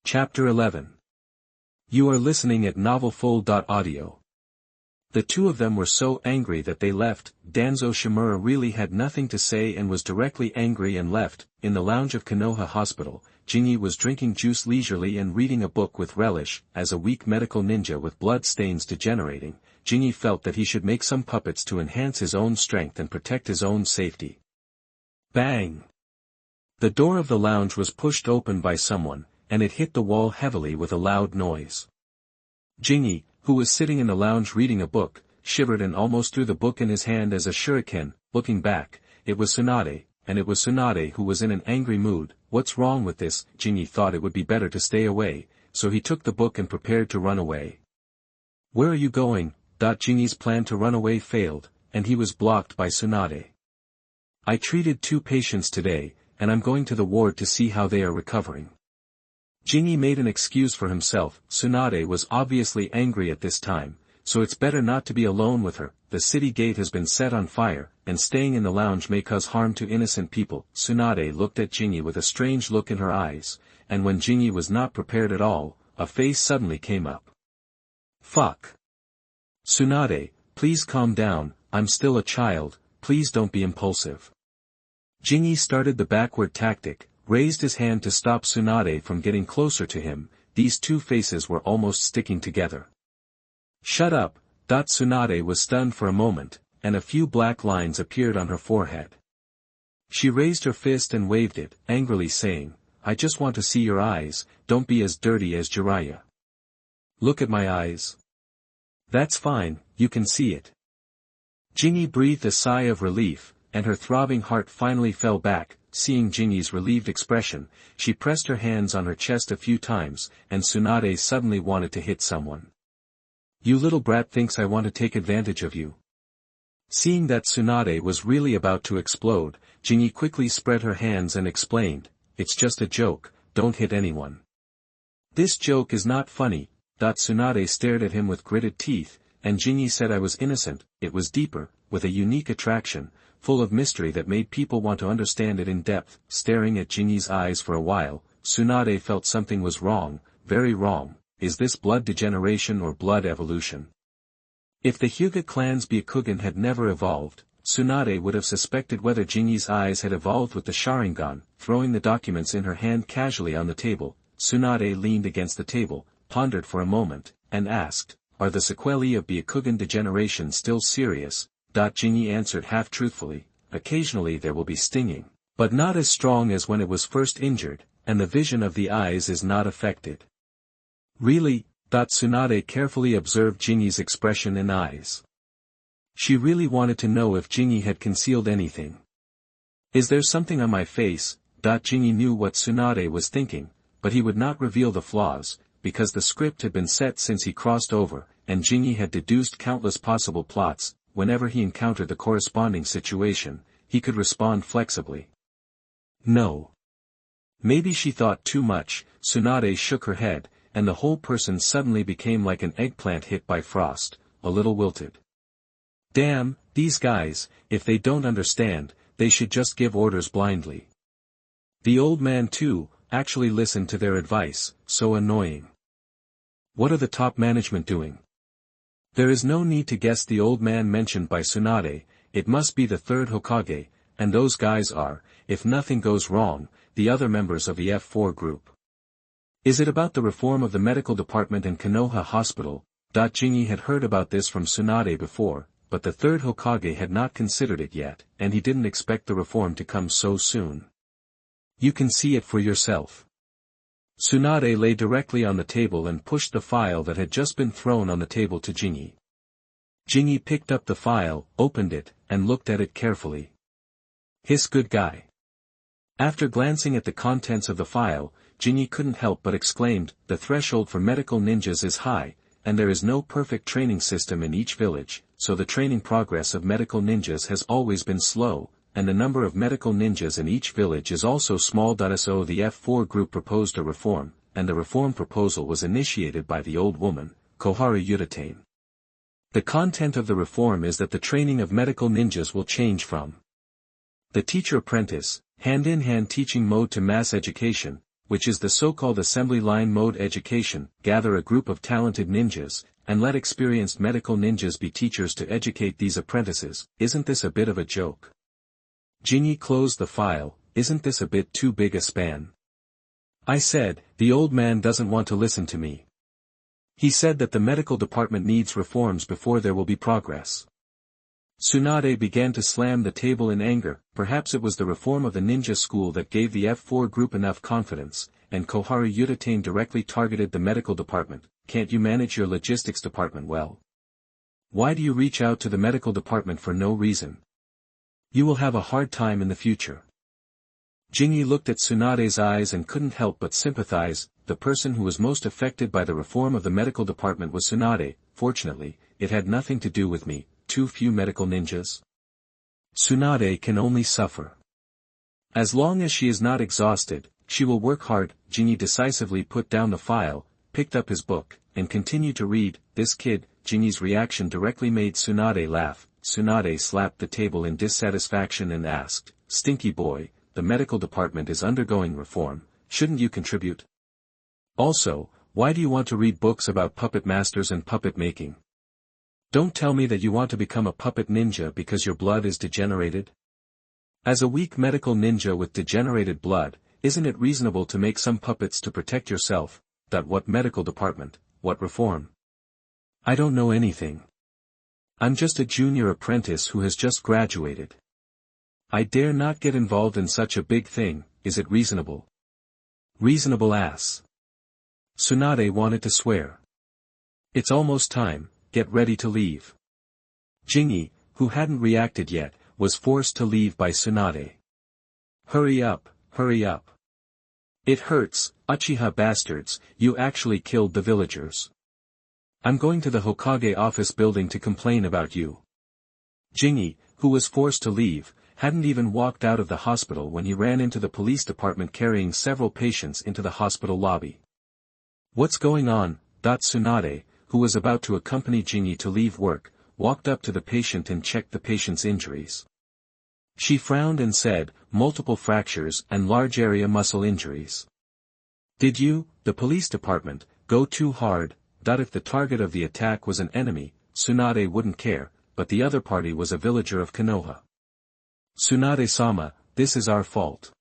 Chapter 11. You are listening at novelfull.audio. The two of them were so angry that they left. Danzo Shimura really had nothing to say and was directly angry and left. In the lounge of Konoha Hospital, Jinyi was drinking juice leisurely and reading a book with relish. As a weak medical ninja with blood stains degenerating, Jinyi felt that he should make some puppets to enhance his own strength and protect his own safety. Bang! The door of the lounge was pushed open by someone, and it hit the wall heavily with a loud noise. Jinyi, who was sitting in the lounge reading a book, shivered and almost threw the book in his hand as a shuriken. Looking back, it was Tsunade, and it was Tsunade who was in an angry mood. What's wrong with this? Jinyi thought it would be better to stay away, so he took the book and prepared to run away. Where are you going? Jinyi's plan to run away failed, and he was blocked by Tsunade. I treated 2 patients today, and I'm going to the ward to see how they are recovering. Jinyi made an excuse for himself. Tsunade was obviously angry at this time, so it's better not to be alone with her. The city gate has been set on fire, and staying in the lounge may cause harm to innocent people. Tsunade looked at Jinyi with a strange look in her eyes, and when Jinyi was not prepared at all, a face suddenly came up. Fuck. Tsunade, please calm down, I'm still a child, please don't be impulsive. Jinyi started the backward tactic, raised his hand to stop Tsunade from getting closer to him. These two faces were almost sticking together. Shut up. Tsunade was stunned for a moment, and a few black lines appeared on her forehead. She raised her fist and waved it, angrily saying, I just want to see your eyes, don't be as dirty as Jiraiya. Look at my eyes. That's fine, you can see it. Jinyi breathed a sigh of relief, and her throbbing heart finally fell back. Seeing Jinyi's relieved expression, she pressed her hands on her chest a few times, and Tsunade suddenly wanted to hit someone. You little brat thinks I want to take advantage of you. Seeing that Tsunade was really about to explode, Jinyi quickly spread her hands and explained, it's just a joke, don't hit anyone. This joke is not funny. Tsunade stared at him with gritted teeth, and Jinyi said I was innocent. It was deeper, with a unique attraction, full of mystery that made people want to understand it in depth. Staring at Jinyi's eyes for a while, Tsunade felt something was wrong, very wrong. Is this blood degeneration or blood evolution? If the Hyuga clan's Byakugan had never evolved, Tsunade would have suspected whether Jinyi's eyes had evolved with the Sharingan. Throwing the documents in her hand casually on the table, Tsunade leaned against the table, pondered for a moment, and asked, are the sequelae of Byakugan degeneration still serious? Jinyi answered half-truthfully, occasionally there will be stinging, but not as strong as when it was first injured, and the vision of the eyes is not affected. Really? Tsunade carefully observed Jinyi's expression and eyes. She really wanted to know if Jinyi had concealed anything. Is there something on my face? Jinyi knew what Tsunade was thinking, but he would not reveal the flaws, because the script had been set since he crossed over, and Jinyi had deduced countless possible plots. Whenever he encountered the corresponding situation, he could respond flexibly. No. Maybe she thought too much. Tsunade shook her head, and the whole person suddenly became like an eggplant hit by frost, a little wilted. Damn, these guys, if they don't understand, they should just give orders blindly. The old man too, actually listened to their advice, so annoying. What are the top management doing? There is no need to guess. The old man mentioned by Tsunade, it must be the 3rd Hokage, and those guys are, if nothing goes wrong, the other members of the F4 group. Is it about the reform of the medical department in Konoha Hospital? Jinyi had heard about this from Tsunade before, but the 3rd Hokage had not considered it yet, and he didn't expect the reform to come so soon. You can see it for yourself. Tsunade lay directly on the table and pushed the file that had just been thrown on the table to Jinyi. Jinyi picked up the file, opened it, and looked at it carefully. Hiss, good guy. After glancing at the contents of the file, Jinyi couldn't help but exclaimed, the threshold for medical ninjas is high, and there is no perfect training system in each village, so the training progress of medical ninjas has always been slow, and the number of medical ninjas in each village is also small. So the F4 group proposed a reform, and the reform proposal was initiated by the old woman, Koharu Yutane. The content of the reform is that the training of medical ninjas will change from the teacher-apprentice, hand-in-hand teaching mode to mass education, which is the so-called assembly line mode education, gather a group of talented ninjas, and let experienced medical ninjas be teachers to educate these apprentices. Isn't this a bit of a joke? Jinyi closed the file. Isn't this a bit too big a span? I said, the old man doesn't want to listen to me. He said that the medical department needs reforms before there will be progress. Tsunade began to slam the table in anger. Perhaps it was the reform of the ninja school that gave the F4 group enough confidence, and Koharu Yutane directly targeted the medical department. Can't you manage your logistics department well? Why do you reach out to the medical department for no reason? You will have a hard time in the future. Jinyi looked at Tsunade's eyes and couldn't help but sympathize. The person who was most affected by the reform of the medical department was Tsunade. Fortunately, it had nothing to do with me. Too few medical ninjas. Tsunade can only suffer. As long as she is not exhausted, she will work hard. Jinyi decisively put down the file, picked up his book, and continued to read. This kid. Jinyi's reaction directly made Tsunade laugh. Tsunade slapped the table in dissatisfaction and asked, "Stinky boy, the medical department is undergoing reform, shouldn't you contribute? Also, why do you want to read books about puppet masters and puppet making? Don't tell me that you want to become a puppet ninja because your blood is degenerated? As a weak medical ninja with degenerated blood, isn't it reasonable to make some puppets to protect yourself? What medical department, what reform? I don't know anything. I'm just a junior apprentice who has just graduated. I dare not get involved in such a big thing. Is it reasonable? Reasonable ass." Tsunade wanted to swear. "It's almost time, get ready to leave." Jinyi, who hadn't reacted yet, was forced to leave by Tsunade. Hurry up, hurry up. It hurts, Uchiha bastards, you actually killed the villagers. I'm going to the Hokage office building to complain about you. Jinyi, who was forced to leave, hadn't even walked out of the hospital when he ran into the police department carrying several patients into the hospital lobby. What's going on? Tsunade, who was about to accompany Jinyi to leave work, walked up to the patient and checked the patient's injuries. She frowned and said, multiple fractures and large area muscle injuries. Did you, the police department, go too hard? If the target of the attack was an enemy, Tsunade wouldn't care, but the other party was a villager of Konoha. Tsunade-sama, this is our fault.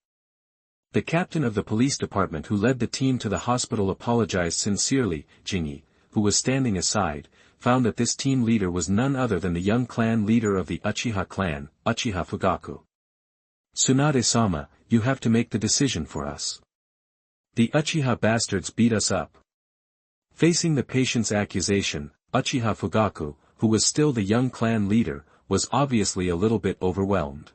The captain of the police department who led the team to the hospital apologized sincerely. Jinyi, who was standing aside, found that this team leader was none other than the young clan leader of the Uchiha clan, Uchiha Fugaku. Tsunade-sama, you have to make the decision for us. The Uchiha bastards beat us up. Facing the patient's accusation, Uchiha Fugaku, who was still the young clan leader, was obviously a little bit overwhelmed.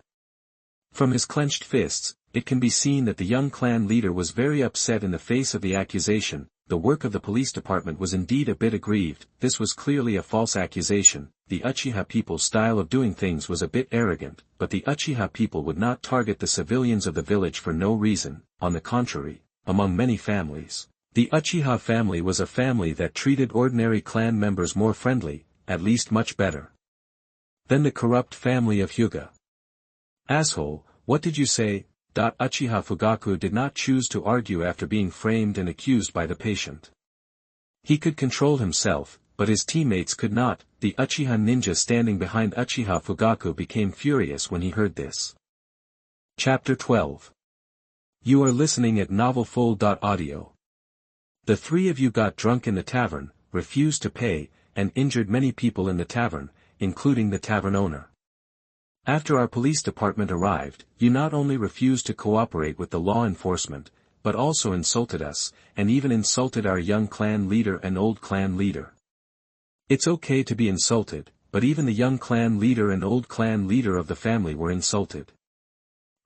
From his clenched fists, it can be seen that the young clan leader was very upset in the face of the accusation. The work of the police department was indeed a bit aggrieved. This was clearly a false accusation. The Uchiha people's style of doing things was a bit arrogant, but the Uchiha people would not target the civilians of the village for no reason. On the contrary, among many families, the Uchiha family was a family that treated ordinary clan members more friendly, at least much better, than the corrupt family of Hyuga. Asshole, what did you say? Uchiha Fugaku did not choose to argue after being framed and accused by the patient. He could control himself, but his teammates could not. The Uchiha ninja standing behind Uchiha Fugaku became furious when he heard this. Chapter 12. You are listening at novelfull.audio. The three of you got drunk in the tavern, refused to pay, and injured many people in the tavern, including the tavern owner. After our police department arrived, you not only refused to cooperate with the law enforcement, but also insulted us, and even insulted our young clan leader and old clan leader. It's okay to be insulted, but even the young clan leader and old clan leader of the family were insulted.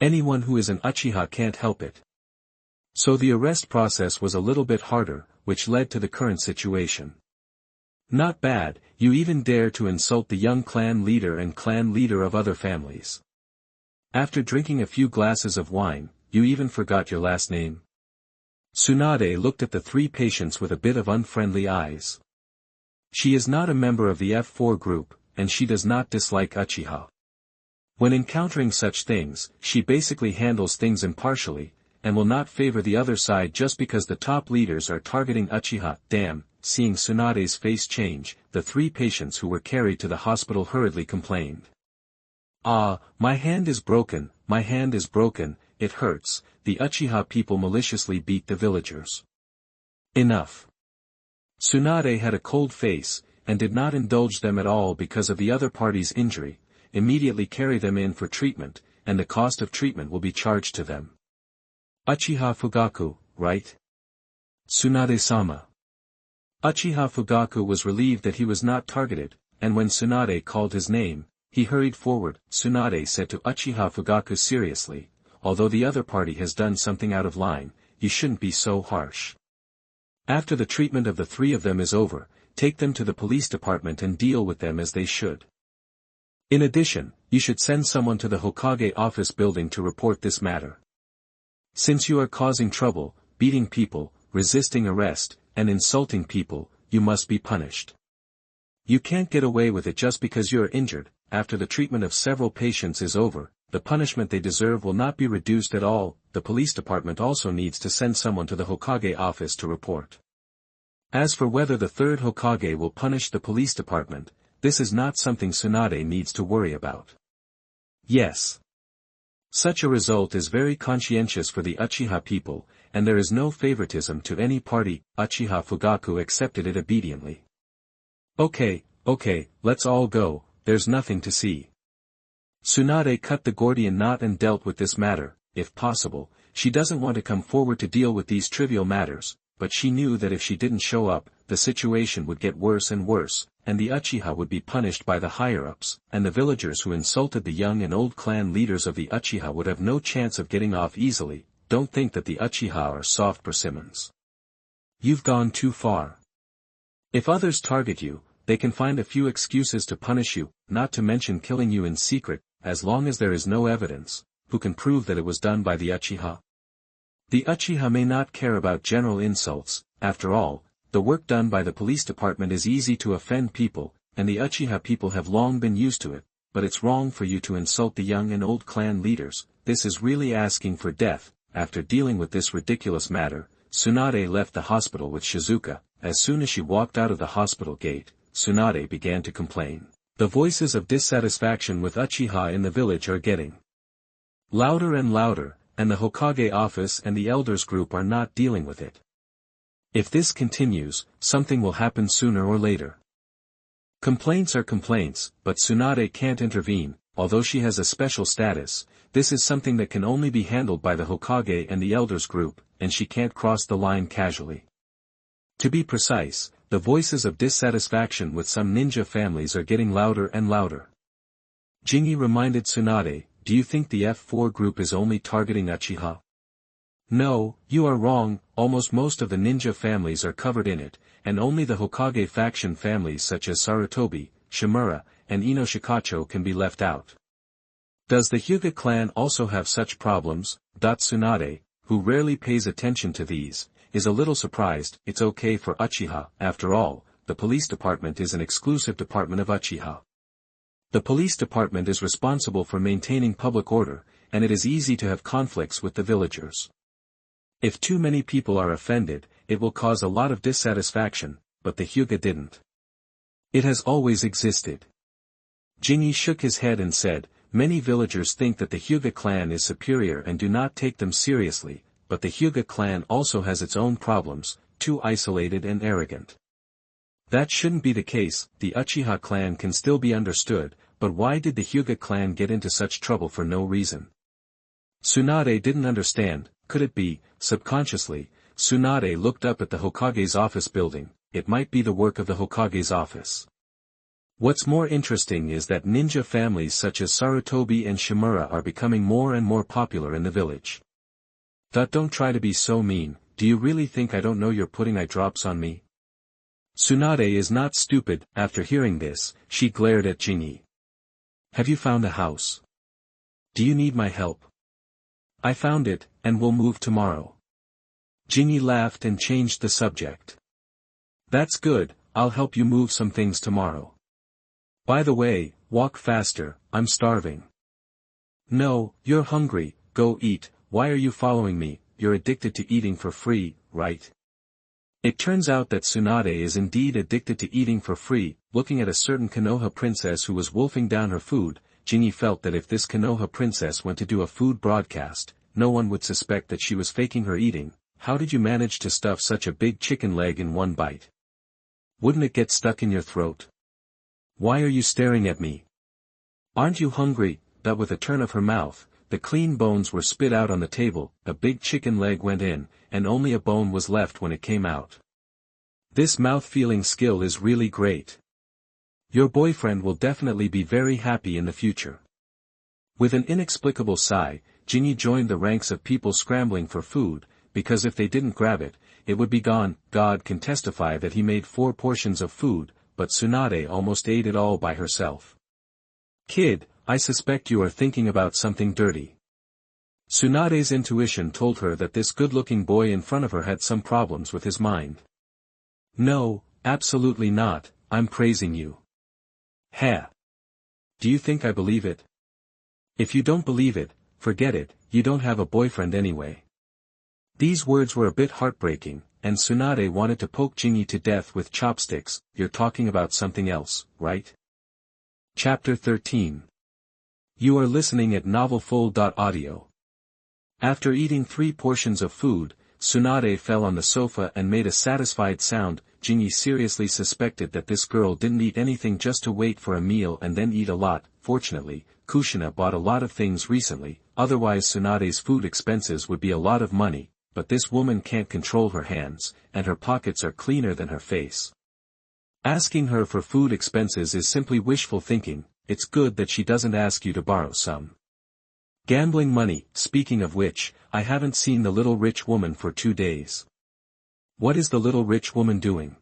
Anyone who is an Uchiha can't help it. So the arrest process was a little bit harder, which led to the current situation. Not bad, you even dare to insult the young clan leader and clan leader of other families. After drinking a few glasses of wine, you even forgot your last name. Tsunade looked at the three patients with a bit of unfriendly eyes. She is not a member of the F4 group, and she does not dislike Uchiha. When encountering such things, she basically handles things impartially, and will not favor the other side just because the top leaders are targeting Uchiha. Damn. Seeing Tsunade's face change, the 3 patients who were carried to the hospital hurriedly complained. Ah, my hand is broken, it hurts. The Uchiha people maliciously beat the villagers. Enough. Tsunade had a cold face, and did not indulge them at all because of the other party's injury. Immediately carry them in for treatment, and the cost of treatment will be charged to them. Uchiha Fugaku, right? Tsunade-sama. Uchiha Fugaku was relieved that he was not targeted, and when Tsunade called his name, he hurried forward. Tsunade said to Uchiha Fugaku seriously, although the other party has done something out of line, you shouldn't be so harsh. After the treatment of the 3 of them is over, take them to the police department and deal with them as they should. In addition, you should send someone to the Hokage office building to report this matter. Since you are causing trouble, beating people, resisting arrest, and insulting people, you must be punished. You can't get away with it just because you are injured. After the treatment of several patients is over, the punishment they deserve will not be reduced at all. The police department also needs to send someone to the Hokage office to report. As for whether the 3rd Hokage will punish the police department, this is not something Tsunade needs to worry about. Yes. Such a result is very conscientious for the Uchiha people, and there is no favoritism to any party. Uchiha Fugaku accepted it obediently. Okay, let's all go, there's nothing to see. Tsunade cut the Gordian knot and dealt with this matter. If possible, she doesn't want to come forward to deal with these trivial matters, but she knew that if she didn't show up, the situation would get worse and worse, and the Uchiha would be punished by the higher-ups, and the villagers who insulted the young and old clan leaders of the Uchiha would have no chance of getting off easily. Don't think that the Uchiha are soft persimmons. You've gone too far. If others target you, they can find a few excuses to punish you, not to mention killing you in secret, as long as there is no evidence. Who can prove that it was done by the Uchiha? The Uchiha may not care about general insults. After all, the work done by the police department is easy to offend people, and the Uchiha people have long been used to it, but it's wrong for you to insult the young and old clan leaders. This is really asking for death. After dealing with this ridiculous matter, Tsunade left the hospital with Shizuka. As soon as she walked out of the hospital gate, Tsunade began to complain. The voices of dissatisfaction with Uchiha in the village are getting louder and louder, and the Hokage office and the elders group are not dealing with it. If this continues, something will happen sooner or later. Complaints are complaints, but Tsunade can't intervene. Although she has a special status, this is something that can only be handled by the Hokage and the elders group, and she can't cross the line casually. To be precise, the voices of dissatisfaction with some ninja families are getting louder and louder. Jingi reminded Tsunade, do you think the F4 group is only targeting Uchiha? No, you are wrong. Almost most of the ninja families are covered in it, and only the Hokage faction families such as Sarutobi, Shimura, and Inoshikacho can be left out. Does the Hyuga clan also have such problems? Tsunade, who rarely pays attention to these, is a little surprised. It's okay for Uchiha. After all, the police department is an exclusive department of Uchiha. The police department is responsible for maintaining public order, and it is easy to have conflicts with the villagers. If too many people are offended, it will cause a lot of dissatisfaction, but the Hyuga didn't. It has always existed. Jingi shook his head and said, many villagers think that the Hyuga clan is superior and do not take them seriously, but the Hyuga clan also has its own problems, too isolated and arrogant. That shouldn't be the case. The Uchiha clan can still be understood, but why did the Hyuga clan get into such trouble for no reason? Tsunade didn't understand. Could it be, subconsciously, Tsunade looked up at the Hokage's office building. It might be the work of the Hokage's office. What's more interesting is that ninja families such as Sarutobi and Shimura are becoming more and more popular in the village. Don't try to be so mean. Do you really think I don't know you're putting eye drops on me? Tsunade is not stupid. After hearing this, she glared at Jingi. Have you found a house? Do you need my help? I found it, and we'll move tomorrow. Jingi laughed and changed the subject. That's good, I'll help you move some things tomorrow. By the way, walk faster, I'm starving. No, you're hungry, go eat. Why are you following me? you're addicted to eating for free, right? It turns out that Tsunade is indeed addicted to eating for free. Looking at a certain Konoha princess who was wolfing down her food, Jinny felt that if this Konoha princess went to do a food broadcast, no one would suspect that she was faking her eating. How did you manage to stuff such a big chicken leg in one bite? Wouldn't it get stuck in your throat? Why are you staring at me? Aren't you hungry? That with a turn of her mouth, the clean bones were spit out on the table, a big chicken leg went in, and only a bone was left when it came out. This mouth-feeling skill is really great. Your boyfriend will definitely be very happy in the future. With an inexplicable sigh, Jinny joined the ranks of people scrambling for food, because if they didn't grab it, it would be gone. God can testify that he made 4 portions of food, but Tsunade almost ate it all by herself. Kid, I suspect you are thinking about something dirty. Tsunade's intuition told her that this good-looking boy in front of her had some problems with his mind. No, absolutely not, I'm praising you. Heh. Do you think I believe it? If you don't believe it, forget it, you don't have a boyfriend anyway. These words were a bit heartbreaking, and Tsunade wanted to poke Jinny to death with chopsticks. You're talking about something else, right? Chapter 13. You are listening at novelfull.audio. After eating 3 portions of food, Tsunade fell on the sofa and made a satisfied sound. Jinny seriously suspected that this girl didn't eat anything just to wait for a meal and then eat a lot. Fortunately, Kushina bought a lot of things recently, otherwise Tsunade's food expenses would be a lot of money, but this woman can't control her hands, and her pockets are cleaner than her face. Asking her for food expenses is simply wishful thinking. It's good that she doesn't ask you to borrow some. Gambling money. Speaking of which, I haven't seen the little rich woman for 2 days. What is the little rich woman doing?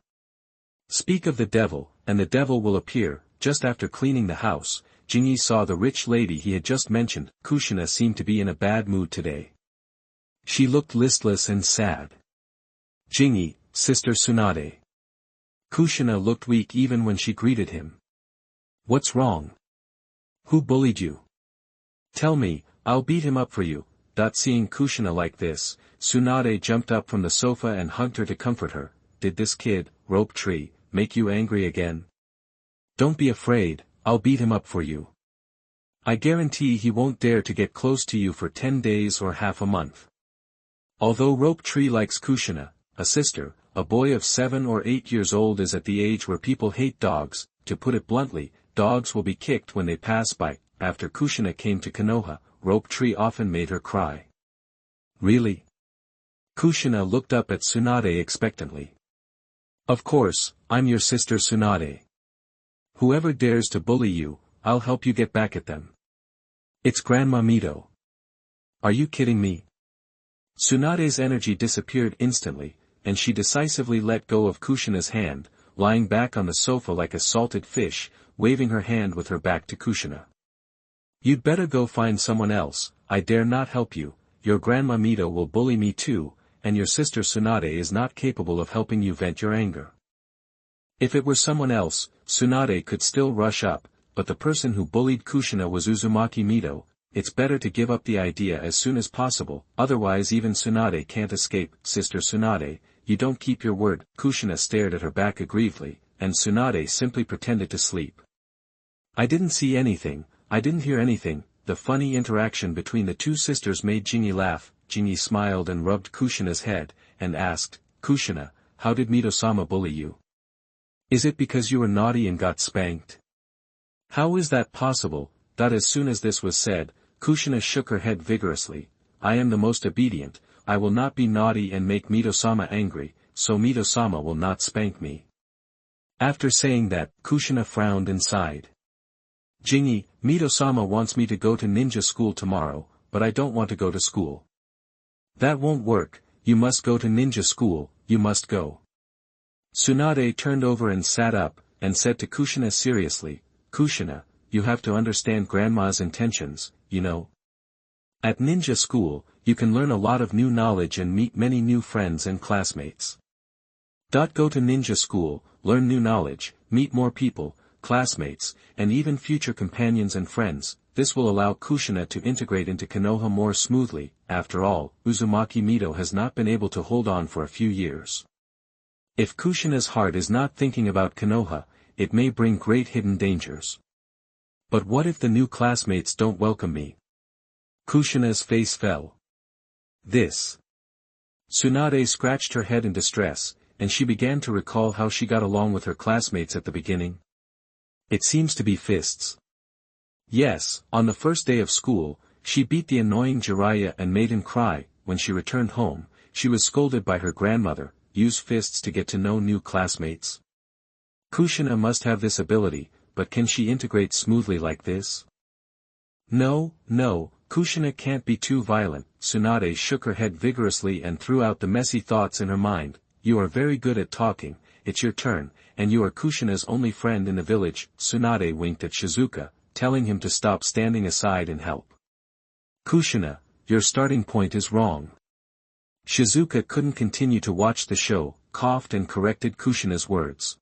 Speak of the devil, and the devil will appear. Just after cleaning the house, Jinny saw the rich lady he had just mentioned. Kushina seemed to be in a bad mood today. She looked listless and sad. Jinny, Sister Tsunade. Kushina looked weak even when she greeted him. What's wrong? Who bullied you? Tell me, I'll beat him up for you. Seeing Kushina like this, Tsunade jumped up from the sofa and hugged her to comfort her. Did this kid, Rope Tree, make you angry again? Don't be afraid, I'll beat him up for you. I guarantee he won't dare to get close to you for 10 days or half a month. Although Rope Tree likes Kushina, a sister, a boy of 7 or 8 years old is at the age where people hate dogs. To put it bluntly, dogs will be kicked when they pass by. After Kushina came to Konoha, Rope Tree often made her cry. Really? Kushina looked up at Tsunade expectantly. Of course, I'm your sister Tsunade. Whoever dares to bully you, I'll help you get back at them. It's Grandma Mito. Are you kidding me? Tsunade's energy disappeared instantly, and she decisively let go of Kushina's hand, lying back on the sofa like a salted fish, waving her hand with her back to Kushina. You'd better go find someone else. I dare not help you. Your Grandma Mito will bully me too, and your sister Tsunade is not capable of helping you vent your anger. If it were someone else, Tsunade could still rush up, but the person who bullied Kushina was Uzumaki Mito. It's better to give up the idea as soon as possible, otherwise even Tsunade can't escape. Sister Tsunade, you don't keep your word. Kushina stared at her back aggrievedly, and Tsunade simply pretended to sleep. I didn't see anything, I didn't hear anything. The funny interaction between the two sisters made Jinny laugh. Jinny smiled and rubbed Kushina's head, and asked, Kushina, how did Mito-sama bully you? Is it because you were naughty and got spanked? How is that possible? As soon as this was said, Kushina shook her head vigorously. I am the most obedient, I will not be naughty and make Mito-sama angry, so Mito-sama will not spank me. After saying that, Kushina frowned and sighed. Jinny, Mito-sama wants me to go to ninja school tomorrow, but I don't want to go to school. That won't work, you must go to ninja school, you must go. Tsunade turned over and sat up, and said to Kushina seriously, Kushina, you have to understand Grandma's intentions, you know. At ninja school, you can learn a lot of new knowledge and meet many new friends and classmates. Go to ninja school, learn new knowledge, meet more people, classmates, and even future companions and friends. this will allow Kushina to integrate into Konoha more smoothly. After all, Uzumaki Mito has not been able to hold on for a few years. If Kushina's heart is not thinking about Konoha, it may bring great hidden dangers. But what if the new classmates don't welcome me? Kushina's face fell. This. Tsunade scratched her head in distress, and she began to recall how she got along with her classmates at the beginning. It seems to be fists. Yes, on the first day of school, she beat the annoying Jiraiya and made him cry. When she returned home, she was scolded by her grandmother. Use fists to get to know new classmates. Kushina must have this ability, but can she integrate smoothly like this? No, Kushina can't be too violent. Tsunade shook her head vigorously and threw out the messy thoughts in her mind. You are very good at talking, it's your turn, and you are Kushina's only friend in the village. Tsunade winked at Shizuka, telling him to stop standing aside and help. Kushina, your starting point is wrong. Shizuka couldn't continue to watch the show, coughed and corrected Kushina's words.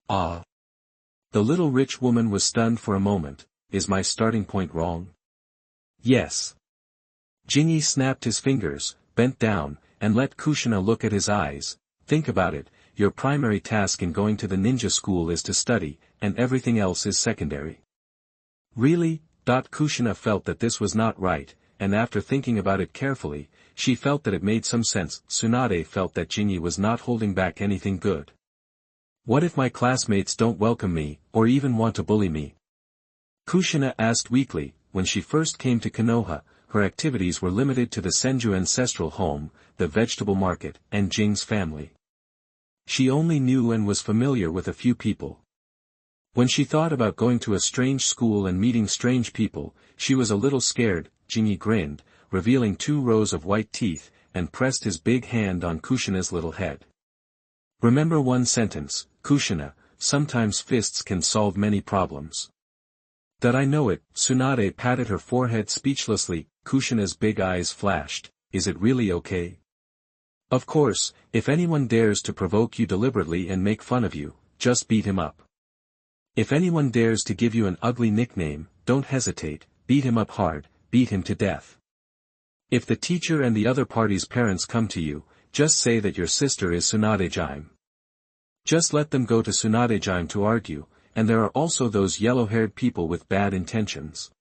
Ah. The little rich woman was stunned for a moment. Is my starting point wrong? Yes. Jinyi snapped his fingers, bent down, and let Kushina look at his eyes. Think about it, your primary task in going to the ninja school is to study, and everything else is secondary. Really? Kushina felt that this was not right, and after thinking about it carefully, she felt that it made some sense. Tsunade felt that Jinyi was not holding back anything good. What if my classmates don't welcome me, or even want to bully me? Kushina asked weakly. When she first came to Konoha, her activities were limited to the Senju ancestral home, the vegetable market, and Jing's family. She only knew and was familiar with a few people. When she thought about going to a strange school and meeting strange people, she was a little scared. Jinyi grinned, revealing 2 rows of white teeth, and pressed his big hand on Kushina's little head. Remember one sentence, Kushina, sometimes fists can solve many problems. That I know it. Tsunade patted her forehead speechlessly. Kushina's big eyes flashed. Is it really okay? Of course, if anyone dares to provoke you deliberately and make fun of you, just beat him up. If anyone dares to give you an ugly nickname, don't hesitate, beat him up hard, beat him to death. If the teacher and the other party's parents come to you, just say that your sister is Tsunade-jime. Just let them go to Tsunade-jime to argue, and there are also those yellow-haired people with bad intentions.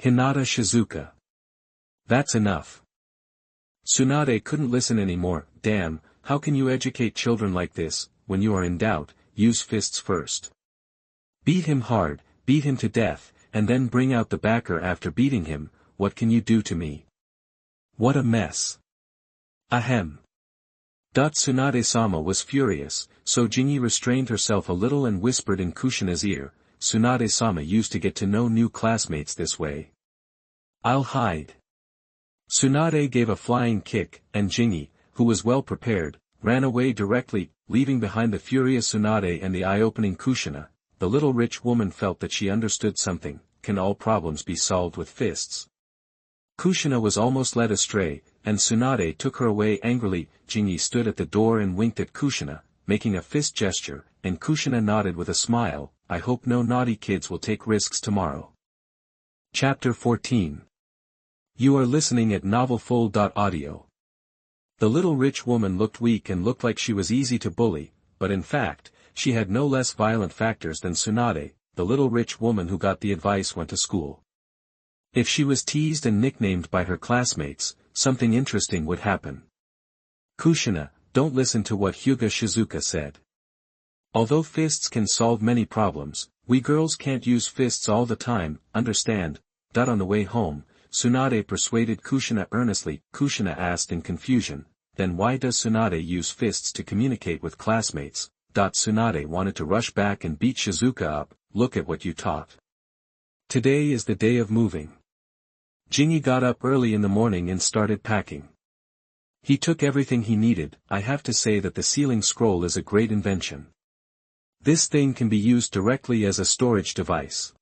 Hinata Shizuka. That's enough. Tsunade couldn't listen anymore. Damn, how can you educate children like this? When you are in doubt, use fists first. Beat him hard, beat him to death, and then bring out the backer after beating him. What can you do to me? What a mess. Ahem. Tsunade-sama was furious, so Jinyi restrained herself a little and whispered in Kushina's ear, Tsunade-sama used to get to know new classmates this way. I'll hide. Tsunade gave a flying kick, and Jinyi, who was well prepared, ran away directly, leaving behind the furious Tsunade and the eye-opening Kushina. The little rich woman felt that she understood something. Can all problems be solved with fists? Kushina was almost led astray, and Tsunade took her away angrily. Jinyi stood at the door and winked at Kushina, making a fist gesture, and Kushina nodded with a smile. I hope no naughty kids will take risks tomorrow. Chapter 14. You are listening at novelfull.audio. The little rich woman looked weak and looked like she was easy to bully, but in fact, she had no less violent factors than Tsunade. The little rich woman who got the advice went to school. If she was teased and nicknamed by her classmates, something interesting would happen. Kushina, don't listen to what Hyuga Shizuka said. Although fists can solve many problems, we girls can't use fists all the time, understand? On the way home, Tsunade persuaded Kushina earnestly. Kushina asked in confusion, then why does Tsunade use fists to communicate with classmates? Tsunade wanted to rush back and beat Shizuka up. Look at what you taught. Today is the day of moving. Jinyi got up early in the morning and started packing. He took everything he needed. I have to say that the sealing scroll is a great invention. This thing can be used directly as a storage device.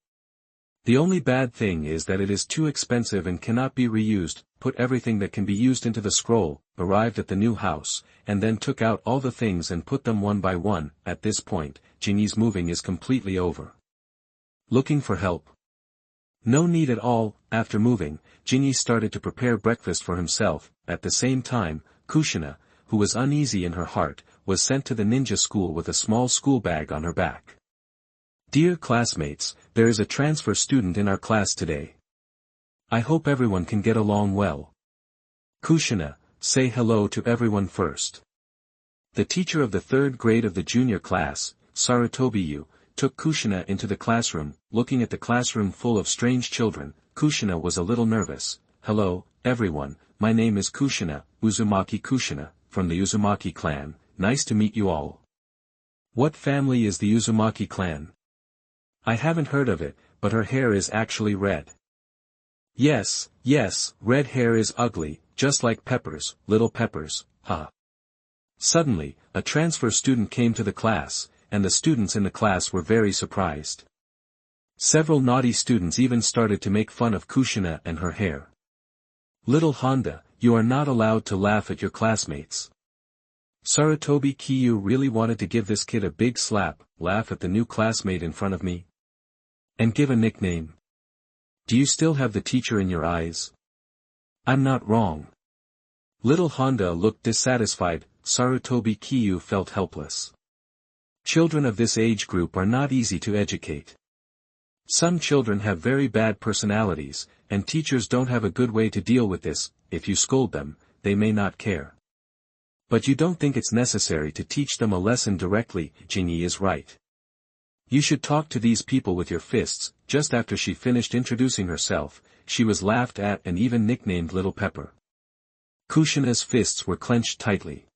The only bad thing is that it is too expensive and cannot be reused. Put everything that can be used into the scroll, arrived at the new house, and then took out all the things and put them one by one. At this point, Jinyi's moving is completely over. Looking for help? No need at all. After moving, Jinyi started to prepare breakfast for himself. At the same time, Kushina, who was uneasy in her heart, was sent to the ninja school with a small school bag on her back. Dear classmates, there is a transfer student in our class today. I hope everyone can get along well. Kushina, say hello to everyone first. The teacher of the 3rd grade of the junior class, Sarutobi, took Kushina into the classroom. Looking at the classroom full of strange children, Kushina was a little nervous. Hello, everyone, my name is Kushina, Uzumaki Kushina, from the Uzumaki clan. Nice to meet you all. What family is the Uzumaki clan? I haven't heard of it, but her hair is actually red. Yes, red hair is ugly, just like Peppers, little Peppers, huh? Suddenly, a transfer student came to the class, and the students in the class were very surprised. Several naughty students even started to make fun of Kushina and her hair. Little Honda, you are not allowed to laugh at your classmates. Sarutobi Kiyu really wanted to give this kid a big slap. Laugh at the new classmate in front of me? And give a nickname. Do you still have the teacher in your eyes? I'm not wrong. Little Honda looked dissatisfied. Sarutobi Kiyu felt helpless. Children of this age group are not easy to educate. Some children have very bad personalities, and teachers don't have a good way to deal with this. If you scold them, they may not care. But you don't think it's necessary to teach them a lesson directly. Jinyi is right. You should talk to these people with your fists. Just after she finished introducing herself, she was laughed at and even nicknamed Little Pepper. Kushina's fists were clenched tightly.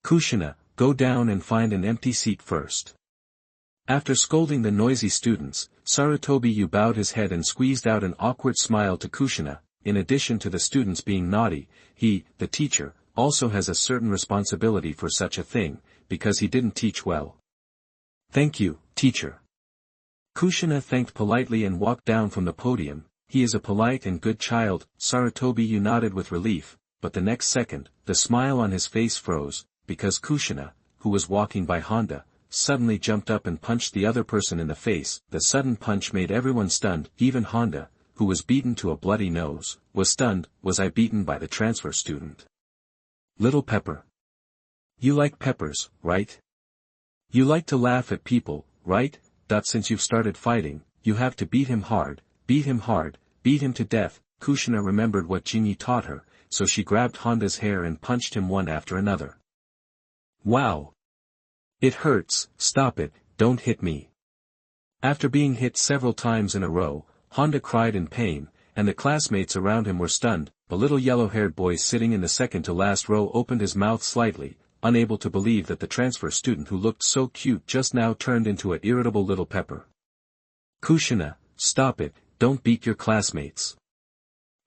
Kushina, go down and find an empty seat first. After scolding the noisy students, Sarutobi bowed his head and squeezed out an awkward smile to Kushina. In addition to the students being naughty, he, the teacher, also has a certain responsibility for such a thing, because he didn't teach well. Thank you, teacher. Kushina thanked politely and walked down from the podium. He is a polite and good child. Sarutobi nodded with relief, but the next second, the smile on his face froze, because Kushina, who was walking by Honda, suddenly jumped up and punched the other person in the face. The sudden punch made everyone stunned. Even Honda, who was beaten to a bloody nose, was stunned. Was I beaten by the transfer student? Little Pepper. You like peppers, right? You like to laugh at people, right? Since you've started fighting, you have to beat him hard, beat him hard, beat him to death. Kushina remembered what Jinyi taught her, so she grabbed Honda's hair and punched him one after another. Wow! It hurts. Stop it, don't hit me. After being hit several times in a row, Honda cried in pain, and the classmates around him were stunned. The little yellow-haired boy sitting in the second-to-last row opened his mouth slightly, unable to believe that the transfer student who looked so cute just now turned into an irritable Little Pepper. Kushina, stop it, don't beat your classmates.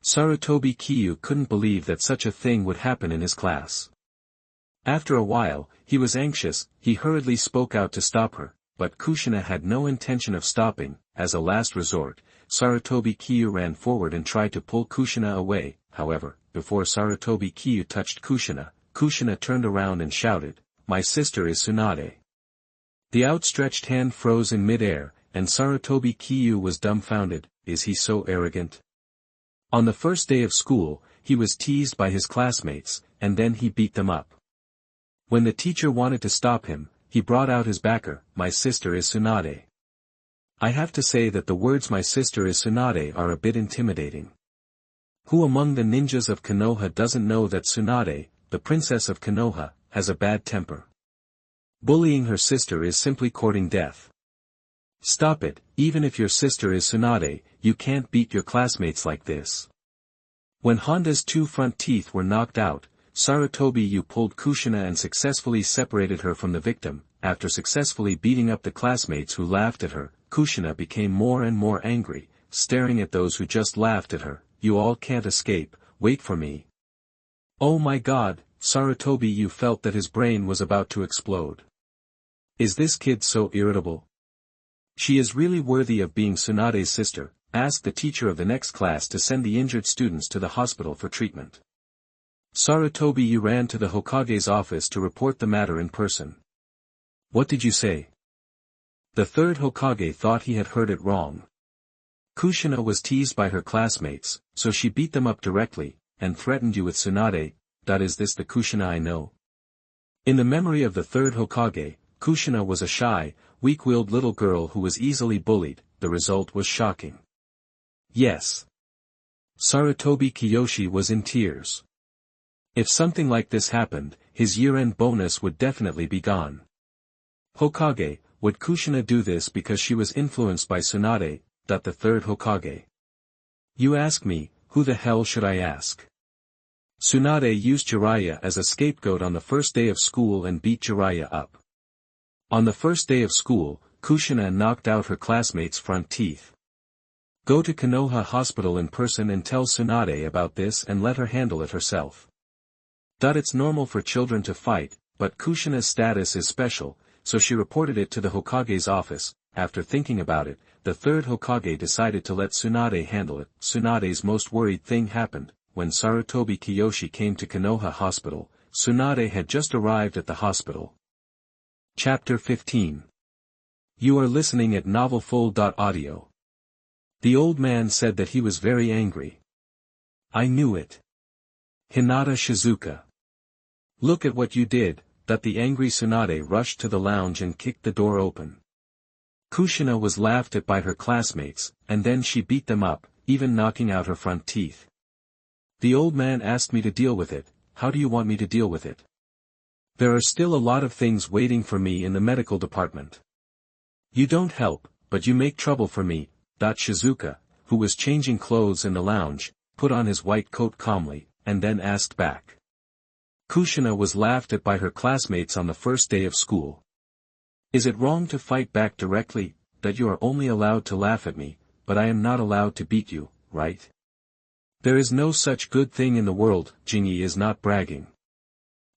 Sarutobi Kiyu couldn't believe that such a thing would happen in his class. After a while, he was anxious. He hurriedly spoke out to stop her, but Kushina had no intention of stopping. As a last resort, Sarutobi Kiyu ran forward and tried to pull Kushina away. However, before Sarutobi Kiyu touched Kushina, Kushina turned around and shouted, "My sister is Tsunade." The outstretched hand froze in mid-air, and Sarutobi Kiyu was dumbfounded. Is he so arrogant? On the first day of school, he was teased by his classmates, and then he beat them up. When the teacher wanted to stop him, he brought out his backer. My sister is Tsunade. I have to say that the words my sister is Tsunade are a bit intimidating. Who among the ninjas of Konoha doesn't know that Tsunade, the princess of Konoha, has a bad temper? Bullying her sister is simply courting death. Stop it. Even if your sister is Tsunade, you can't beat your classmates like this. When Honda's two front teeth were knocked out, Sarutobi pulled Kushina and successfully separated her from the victim. After successfully beating up the classmates who laughed at her, Kushina became more and more angry, staring at those who just laughed at her. You all can't escape, wait for me. Oh my god, Sarutobi felt that his brain was about to explode. Is this kid so irritable? She is really worthy of being Tsunade's sister. Asked the teacher of the next class to send the injured students to the hospital for treatment. Sarutobi ran to the Hokage's office to report the matter in person. What did you say? The third Hokage thought he had heard it wrong. Kushina was teased by her classmates, so she beat them up directly, and threatened you with Tsunade. Is this the Kushina I know? In the memory of the third Hokage, Kushina was a shy, weak-willed little girl who was easily bullied. The result was shocking. Yes. Sarutobi Kiyoshi was in tears. If something like this happened, his year-end bonus would definitely be gone. Hokage, would Kushina do this because she was influenced by Tsunade, the third Hokage? You ask me, who the hell should I ask? Tsunade used Jiraiya as a scapegoat on the first day of school and beat Jiraiya up. On the first day of school, Kushina knocked out her classmates' front teeth. Go to Konoha Hospital in person and tell Tsunade about this and let her handle it herself. It's normal for children to fight, but Kushina's status is special, so she reported it to the Hokage's office. After thinking about it, the third Hokage decided to let Tsunade handle it. Tsunade's most worried thing happened. When Sarutobi Kiyoshi came to Konoha Hospital, Tsunade had just arrived at the hospital. Chapter 15. You are listening at novelfull.audio. The old man said that he was very angry. I knew it. Hinata Shizuka. Look at what you did. The angry Tsunade rushed to the lounge and kicked the door open. Kushina was laughed at by her classmates, and then she beat them up, even knocking out her front teeth. The old man asked me to deal with it. How do you want me to deal with it? There are still a lot of things waiting for me in the medical department. You don't help, but you make trouble for me. Shizuka, who was changing clothes in the lounge, put on his white coat calmly, and then asked back. Kushina was laughed at by her classmates on the first day of school. Is it wrong to fight back directly? You are only allowed to laugh at me, but I am not allowed to beat you, right? There is no such good thing in the world. Jingi is not bragging.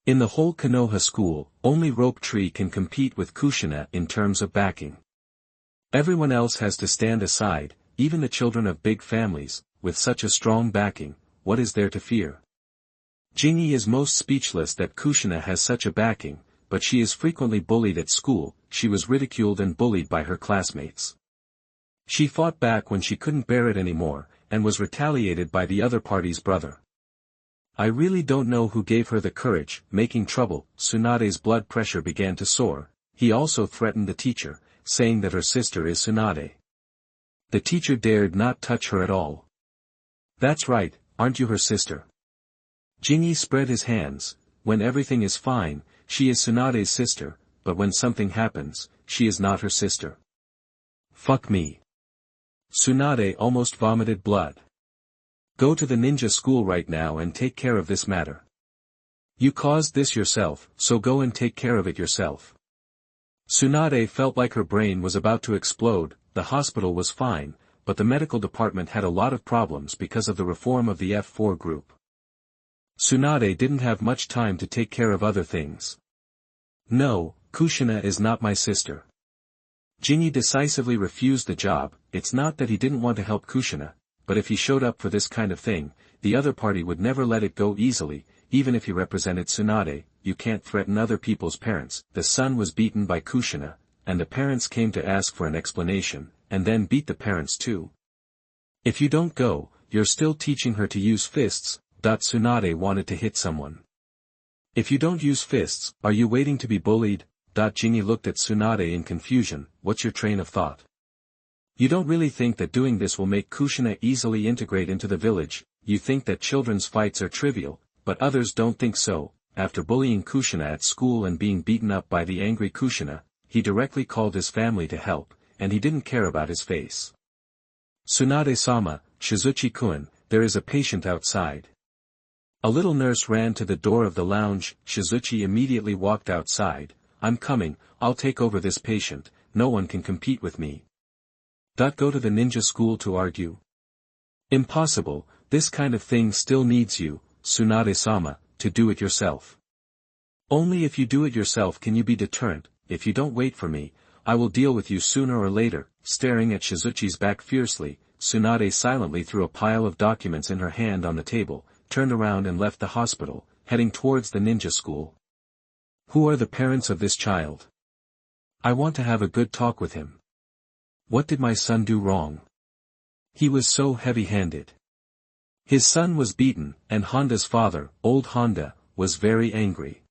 In the whole Konoha school, only Rope Tree can compete with Kushina in terms of backing. Everyone else has to stand aside, even the children of big families. With such a strong backing, what is there to fear? Jingi is most speechless that Kushina has such a backing, but she is frequently bullied at school. She was ridiculed and bullied by her classmates. She fought back when she couldn't bear it anymore, and was retaliated by the other party's brother. I really don't know who gave her the courage. Making trouble. Tsunade's blood pressure began to soar. He also threatened the teacher, saying that her sister is Tsunade. The teacher dared not touch her at all. That's right, aren't you her sister? Jingi spread his hands. When everything is fine, she is Tsunade's sister, but when something happens, she is not her sister. Fuck me. Tsunade almost vomited blood. Go to the ninja school right now and take care of this matter. You caused this yourself, so go and take care of it yourself. Tsunade felt like her brain was about to explode. The hospital was fine, but the medical department had a lot of problems because of the reform of the F4 group. Tsunade didn't have much time to take care of other things. No, Kushina is not my sister. Jingi decisively refused the job. It's not that he didn't want to help Kushina, but if he showed up for this kind of thing, the other party would never let it go easily, even if he represented Tsunade. You can't threaten other people's parents. The son was beaten by Kushina, and the parents came to ask for an explanation, and then beat the parents too. If you don't go, you're still teaching her to use fists. Tsunade wanted to hit someone. If you don't use fists, are you waiting to be bullied? Jingi looked at Tsunade in confusion. What's your train of thought? You don't really think that doing this will make Kushina easily integrate into the village. You think that children's fights are trivial, but others don't think so. After bullying Kushina at school and being beaten up by the angry Kushina, he directly called his family to help, and he didn't care about his face. Tsunade-sama, Shizuchi-kun, there is a patient outside. A little nurse ran to the door of the lounge. Shizuchi immediately walked outside. I'm coming, I'll take over this patient, no one can compete with me. Go to the ninja school to argue? Impossible, this kind of thing still needs you, Tsunade-sama, to do it yourself. Only if you do it yourself can you be deterrent. If you don't wait for me, I will deal with you sooner or later. Staring at Shizuchi's back fiercely, Tsunade silently threw a pile of documents in her hand on the table, turned around and left the hospital, heading towards the ninja school. Who are the parents of this child? I want to have a good talk with him. What did my son do wrong? He was so heavy-handed. His son was beaten, and Honda's father, old Honda, was very angry.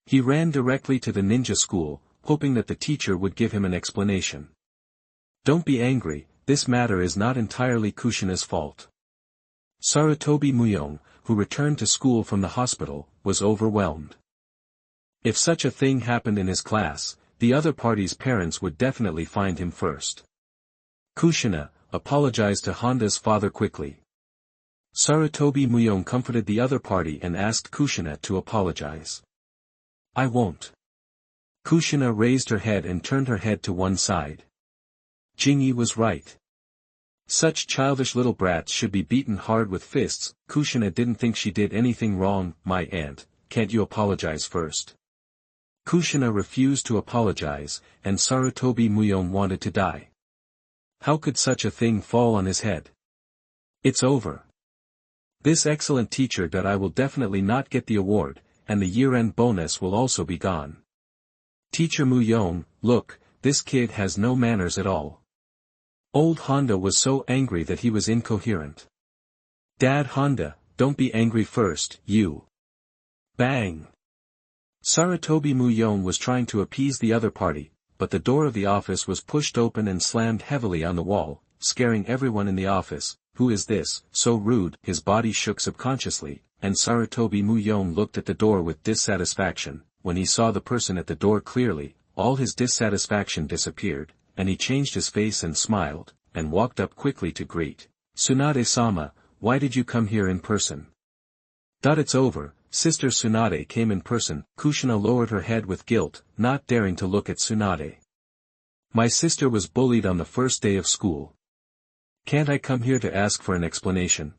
He ran directly to the ninja school, hoping that the teacher would give him an explanation. Don't be angry, this matter is not entirely Kushina's fault. Sarutobi Muyong, who returned to school from the hospital, was overwhelmed. If such a thing happened in his class, the other party's parents would definitely find him first. Kushina, apologized to Honda's father quickly. Sarutobi Muyong comforted the other party and asked Kushina to apologize. I won't. Kushina raised her head and turned her head to one side. Jingi was right. Such childish little brats should be beaten hard with fists. Kushina didn't think she did anything wrong. My aunt, can't you apologize first? Kushina refused to apologize, and Sarutobi Muyong wanted to die. How could such a thing fall on his head? It's over. This excellent teacher that I will definitely not get the award, and the year-end bonus will also be gone. Teacher Muyong, look, this kid has no manners at all. Old Honda was so angry that he was incoherent. Dad Honda, don't be angry first, you. Bang! Sarutobi Muyong was trying to appease the other party, but the door of the office was pushed open and slammed heavily on the wall, scaring everyone in the office. Who is this, so rude? His body shook subconsciously, and Sarutobi Muyong looked at the door with dissatisfaction. When he saw the person at the door clearly, all his dissatisfaction disappeared, and he changed his face and smiled, and walked up quickly to greet. Tsunade-sama, why did you come here in person? It's over, Sister Tsunade came in person. Kushina lowered her head with guilt, not daring to look at Tsunade. My sister was bullied on the first day of school. Can't I come here to ask for an explanation?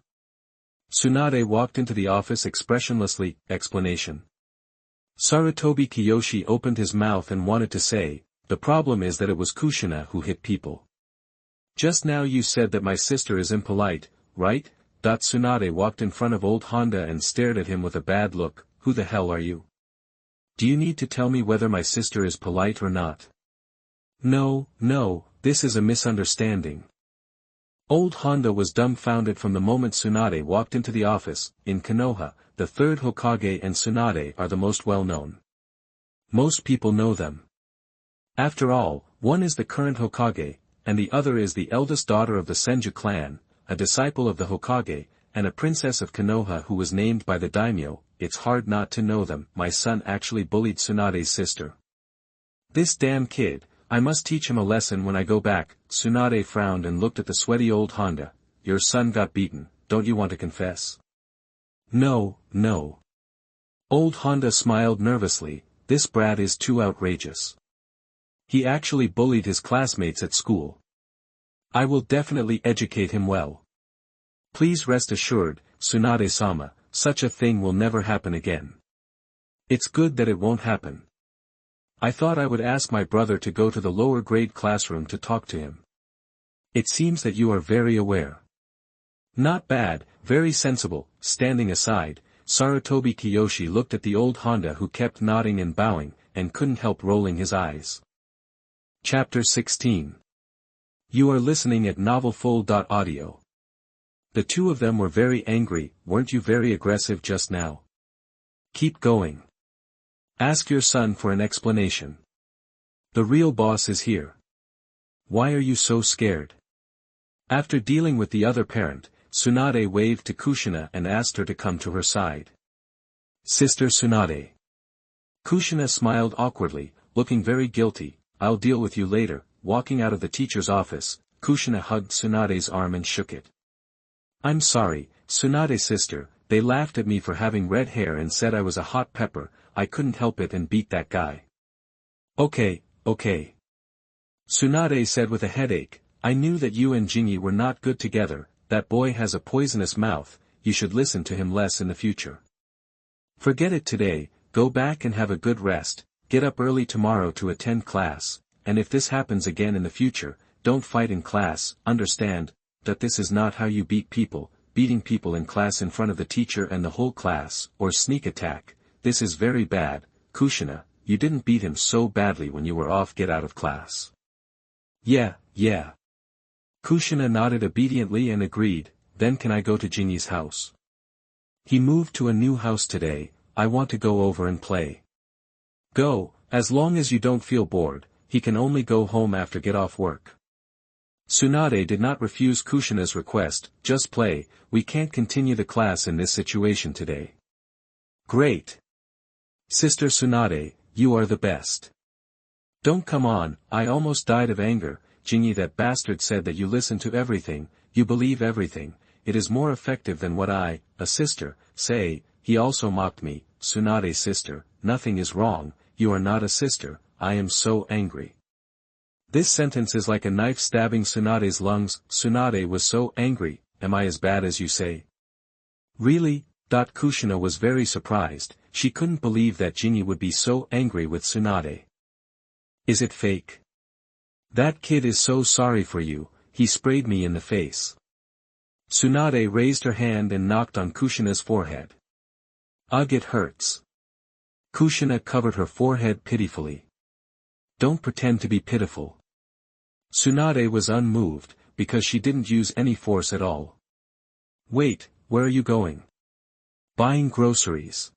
Tsunade walked into the office expressionlessly. Explanation. Sarutobi Kiyoshi opened his mouth and wanted to say, the problem is that it was Kushina who hit people. Just now you said that my sister is impolite, right? Tsunade walked in front of old Honda and stared at him with a bad look. Who the hell are you? Do you need to tell me whether my sister is polite or not? No, this is a misunderstanding. Old Honda was dumbfounded from the moment Tsunade walked into the office. In Konoha, the third Hokage and Tsunade are the most well-known. Most people know them. After all, one is the current Hokage, and the other is the eldest daughter of the Senju clan, a disciple of the Hokage, and a princess of Konoha who was named by the daimyo. It's hard not to know them. My son actually bullied Tsunade's sister. This damn kid, I must teach him a lesson when I go back. Tsunade frowned and looked at the sweaty old Honda. Your son got beaten, don't you want to confess? No. Old Honda smiled nervously. This brat is too outrageous. He actually bullied his classmates at school. I will definitely educate him well. Please rest assured, Tsunade-sama, such a thing will never happen again. It's good that it won't happen. I thought I would ask my brother to go to the lower grade classroom to talk to him. It seems that you are very aware. Not bad, very sensible. Standing aside, Sarutobi Kiyoshi looked at the old Honda who kept nodding and bowing, and couldn't help rolling his eyes. Chapter 16. You are listening at novelfull.audio. The two of them were very angry. Weren't you very aggressive just now? Keep going. Ask your son for an explanation. The real boss is here. Why are you so scared? After dealing with the other parent, Tsunade waved to Kushina and asked her to come to her side. Sister Tsunade. Kushina smiled awkwardly, looking very guilty. I'll deal with you later. Walking out of the teacher's office, Kushina hugged Tsunade's arm and shook it. I'm sorry, Tsunade sister, they laughed at me for having red hair and said I was a hot pepper. I couldn't help it and beat that guy. Okay. Tsunade said with a headache, I knew that you and Jingi were not good together. That boy has a poisonous mouth, you should listen to him less in the future. Forget it today, go back and have a good rest, get up early tomorrow to attend class, and if this happens again in the future, don't fight in class. Understand that this is not how you beat people. Beating people in class in front of the teacher and the whole class, or sneak attack. This is very bad. Kushina, you didn't beat him so badly when you were off. Get out of class. Yeah. Kushina nodded obediently and agreed, then can I go to Jinyi's house? He moved to a new house today, I want to go over and play. Go, as long as you don't feel bored, he can only go home after get off work. Tsunade did not refuse Kushina's request, just play, we can't continue the class in this situation today. Great. Sister Tsunade, you are the best. Don't come on, I almost died of anger, Jinyi that bastard said that you listen to everything, you believe everything, it is more effective than what I, a sister, say, he also mocked me, Tsunade's sister, nothing is wrong, you are not a sister, I am so angry. This sentence is like a knife stabbing Tsunade's lungs, Tsunade was so angry, am I as bad as you say? Really? Kushina was very surprised, she couldn't believe that Jinyi would be so angry with Tsunade. Is it fake? That kid is so sorry for you, he sprayed me in the face. Tsunade raised her hand and knocked on Kushina's forehead. Ugh, it hurts. Kushina covered her forehead pitifully. Don't pretend to be pitiful. Tsunade was unmoved, because she didn't use any force at all. Wait, where are you going? Buying groceries.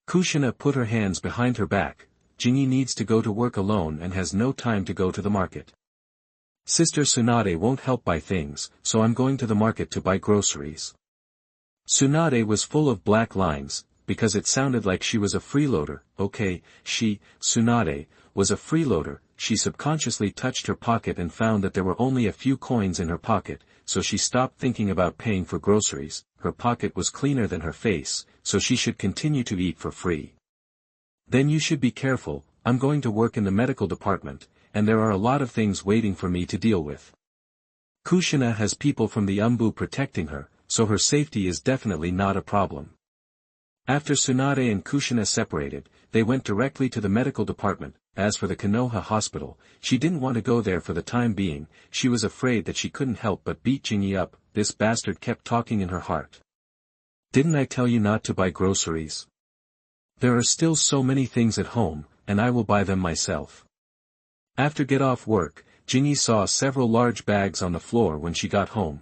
Kushina put her hands behind her back, Jinyi needs to go to work alone and has no time to go to the market. Sister Tsunade won't help buy things, so I'm going to the market to buy groceries. Tsunade was full of black lines, because it sounded like she was a freeloader, okay, she, Tsunade, was a freeloader, she subconsciously touched her pocket and found that there were only a few coins in her pocket, so she stopped thinking about paying for groceries, her pocket was cleaner than her face, so she should continue to eat for free. Then you should be careful, I'm going to work in the medical department, and there are a lot of things waiting for me to deal with. Kushina has people from the Umbu protecting her, so her safety is definitely not a problem. After Tsunade and Kushina separated, they went directly to the medical department. As for the Konoha hospital, she didn't want to go there for the time being, she was afraid that she couldn't help but beat Jinyi up, this bastard kept talking in her heart. Didn't I tell you not to buy groceries? There are still so many things at home, and I will buy them myself. After get off work, Jinyi saw several large bags on the floor when she got home.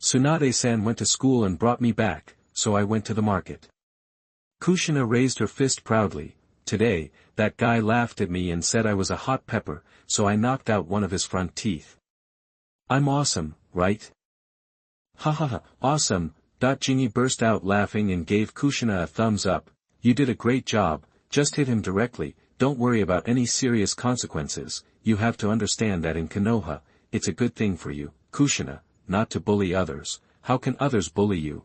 Tsunade-san went to school and brought me back, so I went to the market. Kushina raised her fist proudly. Today, that guy laughed at me and said I was a hot pepper, so I knocked out one of his front teeth. I'm awesome, right? Ha ha ha, awesome, Jinyi burst out laughing and gave Kushina a thumbs up, you did a great job, just hit him directly, don't worry about any serious consequences, you have to understand that in Konoha, it's a good thing for you, Kushina, not to bully others, how can others bully you?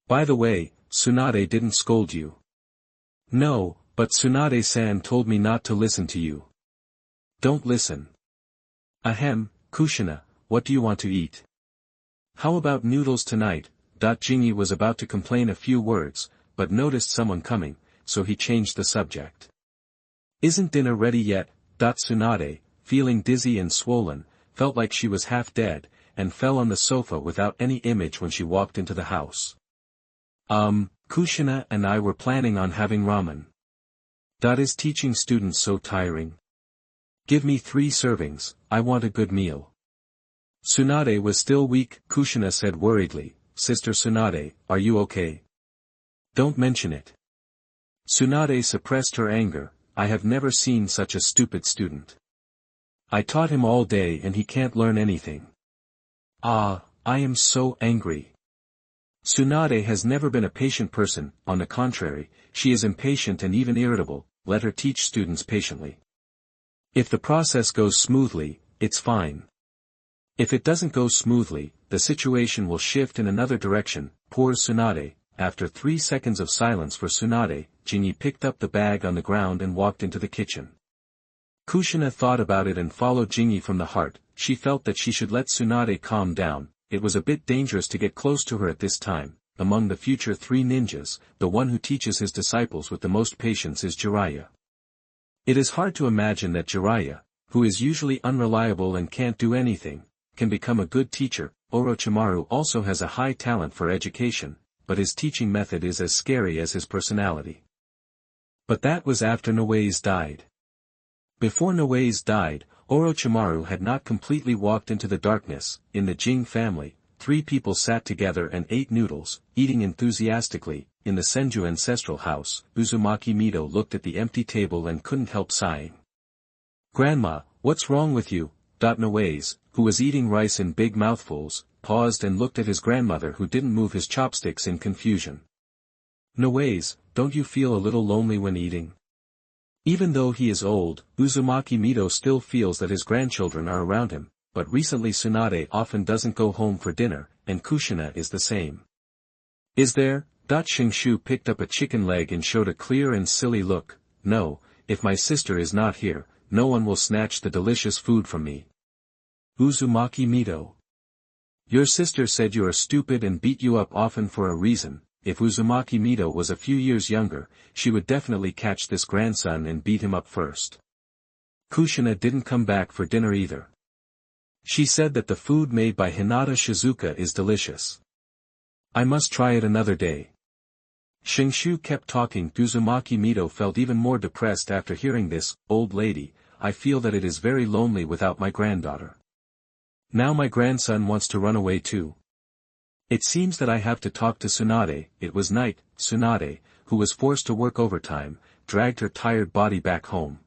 By the way, Tsunade didn't scold you. No, but Tsunade-san told me not to listen to you. Don't listen. Ahem, Kushina, what do you want to eat? How about noodles tonight? Jinyi was about to complain a few words, but noticed someone coming, so he changed the subject. Isn't dinner ready yet? Tsunade, feeling dizzy and swollen, felt like she was half dead, and fell on the sofa without any image when she walked into the house. Kushina and I were planning on having ramen. Is teaching students so tiring? Give me 3 servings, I want a good meal. Tsunade was still weak, Kushina said worriedly, Sister Tsunade, are you okay? Don't mention it. Tsunade suppressed her anger, I have never seen such a stupid student. I taught him all day and he can't learn anything. I am so angry. Tsunade has never been a patient person, on the contrary, she is impatient and even irritable, let her teach students patiently. If the process goes smoothly, it's fine. If it doesn't go smoothly, the situation will shift in another direction, poor Tsunade. After 3 seconds of silence for Tsunade, Jinyi picked up the bag on the ground and walked into the kitchen. Kushina thought about it and followed Jinyi from the heart, she felt that she should let Tsunade calm down, it was a bit dangerous to get close to her at this time. Among the future 3 ninjas, the one who teaches his disciples with the most patience is Jiraiya. It is hard to imagine that Jiraiya, who is usually unreliable and can't do anything, can become a good teacher. Orochimaru also has a high talent for education, but his teaching method is as scary as his personality. But that was after Nowaze died. Before Nowaze died, Orochimaru had not completely walked into the darkness. In the Jing family, 3 people sat together and ate noodles, eating enthusiastically. In the Senju ancestral house, Uzumaki Mito looked at the empty table and couldn't help sighing. "Grandma, what's wrong with you?" Nawaze, who was eating rice in big mouthfuls, paused and looked at his grandmother who didn't move his chopsticks in confusion. "Nawaze, don't you feel a little lonely when eating?" Even though he is old, Uzumaki Mito still feels that his grandchildren are around him, but recently Tsunade often doesn't go home for dinner, and Kushina is the same. "Is there?" Shinshu picked up a chicken leg and showed a clear and silly look. "No, if my sister is not here, no one will snatch the delicious food from me." Uzumaki Mito. "Your sister said you are stupid and beat you up often for a reason." If Uzumaki Mito was a few years younger, she would definitely catch this grandson and beat him up first. Kushina didn't come back for dinner either. She said that the food made by Hinata Shizuka is delicious. "I must try it another day." Shinshu kept talking. Uzumaki Mito felt even more depressed after hearing this. "Old lady, I feel that it is very lonely without my granddaughter. Now my grandson wants to run away too. It seems that I have to talk to Tsunade." It was night. Tsunade, who was forced to work overtime, dragged her tired body back home.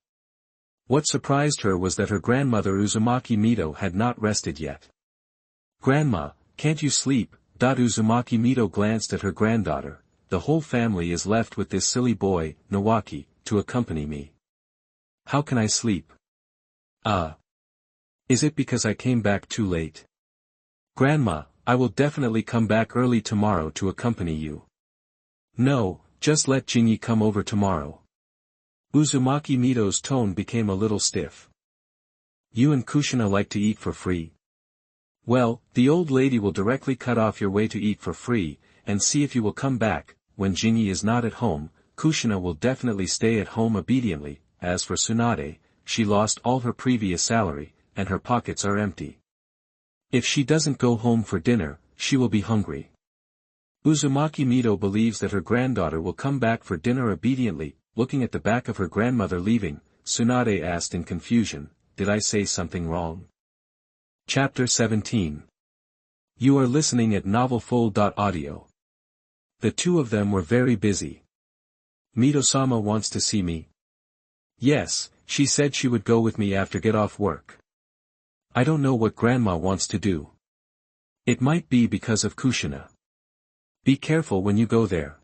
What surprised her was that her grandmother Uzumaki Mito had not rested yet. "Grandma, can't you sleep?" Uzumaki Mito glanced at her granddaughter. "The whole family is left with this silly boy, Nawaki, to accompany me. How can I sleep?" Is it because I came back too late?" "Grandma, I will definitely come back early tomorrow to accompany you." "No, just let Jinyi come over tomorrow." Uzumaki Mito's tone became a little stiff. "You and Kushina like to eat for free. Well, the old lady will directly cut off your way to eat for free, and see if you will come back. When Jinyi is not at home, Kushina will definitely stay at home obediently. As for Tsunade, she lost all her previous salary, and her pockets are empty. If she doesn't go home for dinner, she will be hungry." Uzumaki Mito believes that her granddaughter will come back for dinner obediently. Looking at the back of her grandmother leaving, Tsunade asked in confusion, "Did I say something wrong?" Chapter 17. You are listening at novelfull.audio. The 2 of them were very busy. "Mito-sama wants to see me." "Yes, she said she would go with me after get off work." "I don't know what grandma wants to do. It might be because of Kushina. Be careful when you go there."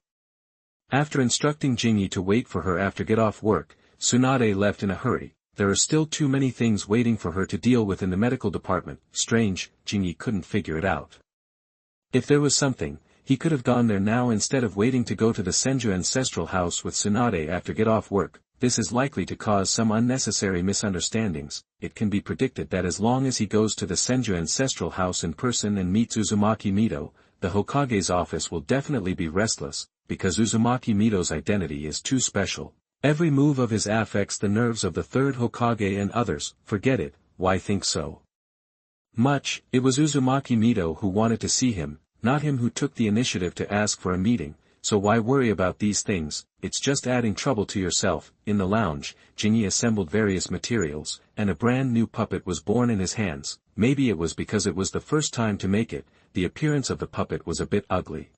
After instructing Jinyi to wait for her after get off work, Tsunade left in a hurry. There are still too many things waiting for her to deal with in the medical department. Strange, Jinyi couldn't figure it out. If there was something, he could have gone there now instead of waiting to go to the Senju ancestral house with Tsunade after get off work. This is likely to cause some unnecessary misunderstandings. It can be predicted that as long as he goes to the Senju ancestral house in person and meets Uzumaki Mito, the Hokage's office will definitely be restless, because Uzumaki Mito's identity is too special. Every move of his affects the nerves of the 3rd Hokage and others. Forget it, why think so much? It was Uzumaki Mito who wanted to see him, not him who took the initiative to ask for a meeting. So why worry about these things? It's just adding trouble to yourself. In the lounge, Jinyi assembled various materials, and a brand new puppet was born in his hands. Maybe it was because it was the first time to make it. The appearance of the puppet was a bit ugly.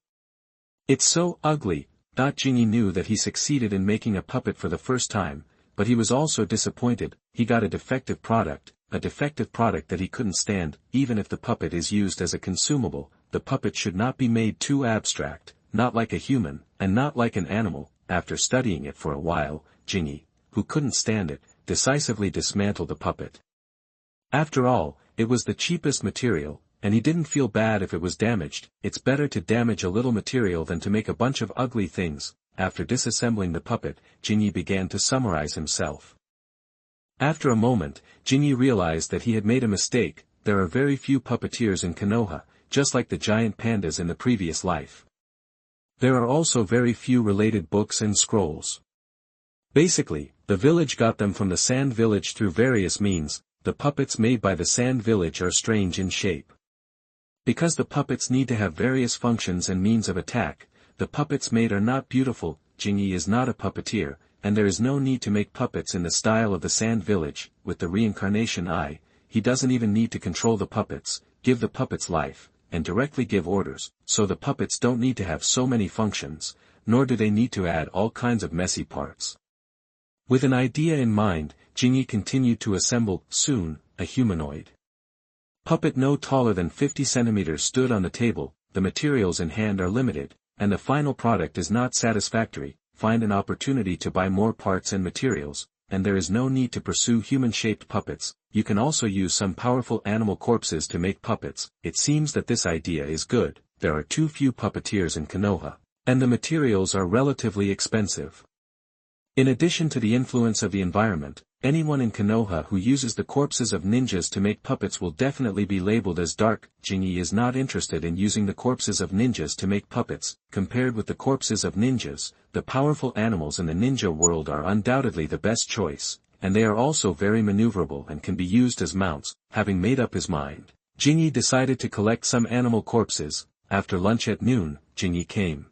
"It's so ugly." Jinyi knew that he succeeded in making a puppet for the first time, but he was also disappointed. He got a defective product that he couldn't stand. Even if the puppet is used as a consumable, the puppet should not be made too abstract. Not like a human, and not like an animal. After studying it for a while, Jinyi, who couldn't stand it, decisively dismantled the puppet. After all, it was the cheapest material, and he didn't feel bad if it was damaged. It's better to damage a little material than to make a bunch of ugly things. After disassembling the puppet, Jinyi began to summarize himself. After a moment, Jinyi realized that he had made a mistake. There are very few puppeteers in Konoha, just like the giant pandas in the previous life. There are also very few related books and scrolls. Basically, the village got them from the Sand Village through various means. The puppets made by the Sand Village are strange in shape. Because the puppets need to have various functions and means of attack, the puppets made are not beautiful. Jinyi is not a puppeteer, and there is no need to make puppets in the style of the Sand Village. With the reincarnation eye, he doesn't even need to control the puppets, give the puppets life, and directly give orders, so the puppets don't need to have so many functions, nor do they need to add all kinds of messy parts. With an idea in mind, Jinyi continued to assemble. Soon, a humanoid puppet no taller than 50 centimeters stood on the table. The materials in hand are limited, and the final product is not satisfactory. Find an opportunity to buy more parts and materials, and there is no need to pursue human-shaped puppets. You can also use some powerful animal corpses to make puppets. It seems that this idea is good. There are too few puppeteers in Konoha, and the materials are relatively expensive. In addition to the influence of the environment, anyone in Konoha who uses the corpses of ninjas to make puppets will definitely be labeled as dark. Jinyi is not interested in using the corpses of ninjas to make puppets. Compared with the corpses of ninjas, the powerful animals in the ninja world are undoubtedly the best choice, and they are also very maneuverable and can be used as mounts. Having made up his mind, Jinyi decided to collect some animal corpses. After lunch at noon, Jinyi came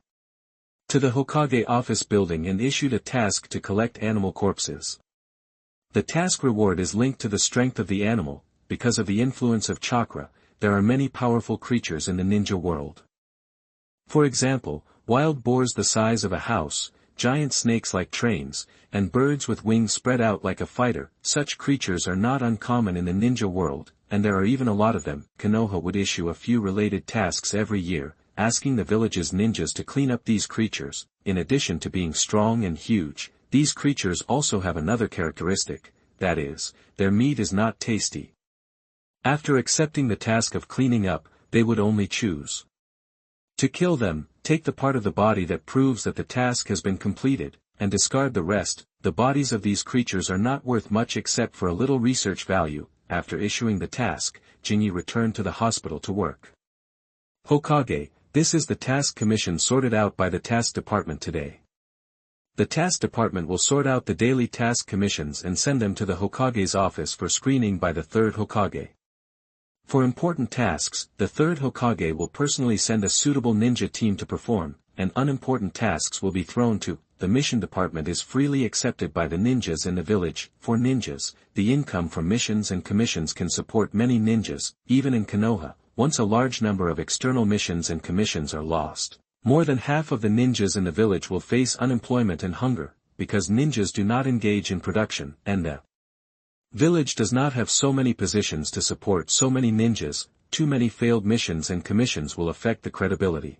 to the Hokage office building and issued a task to collect animal corpses. The task reward is linked to the strength of the animal. Because of the influence of chakra, there are many powerful creatures in the ninja world. For example, wild boars the size of a house, giant snakes like trains, and birds with wings spread out like a fighter. Such creatures are not uncommon in the ninja world, and there are even a lot of them. Konoha would issue a few related tasks every year, asking the village's ninjas to clean up these creatures. In addition to being strong and huge, these creatures also have another characteristic, that is, their meat is not tasty. After accepting the task of cleaning up, they would only choose to kill them, take the part of the body that proves that the task has been completed, and discard the rest. The bodies of these creatures are not worth much except for a little research value. After issuing the task, Jinyi returned to the hospital to work. Hokage, this is the task commission sorted out by the task department today. The task department will sort out the daily task commissions and send them to the Hokage's office for screening by the third Hokage. For important tasks, the third Hokage will personally send a suitable ninja team to perform, and unimportant tasks will be thrown to. The mission department is freely accepted by the ninjas in the village. For ninjas, the income from missions and commissions can support many ninjas. Even in Konoha, once a large number of external missions and commissions are lost, more than half of the ninjas in the village will face unemployment and hunger, because ninjas do not engage in production, and the village does not have so many positions to support so many ninjas. Too many failed missions and commissions will affect the credibility.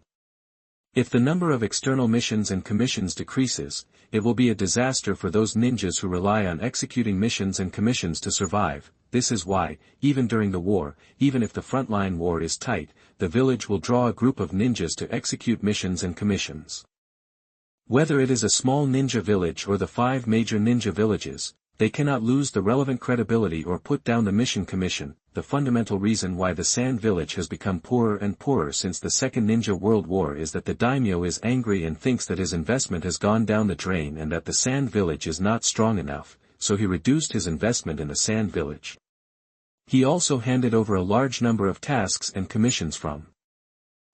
If the number of external missions and commissions decreases, it will be a disaster for those ninjas who rely on executing missions and commissions to survive. This is why, even during the war, even if the frontline war is tight, the village will draw a group of ninjas to execute missions and commissions. Whether it is a small ninja village or the 5 major ninja villages, they cannot lose the relevant credibility or put down the mission commission. The fundamental reason why the Sand Village has become poorer and poorer since the Second Ninja World War is that the daimyo is angry and thinks that his investment has gone down the drain and that the Sand Village is not strong enough, so he reduced his investment in the Sand Village. He also handed over a large number of tasks and commissions from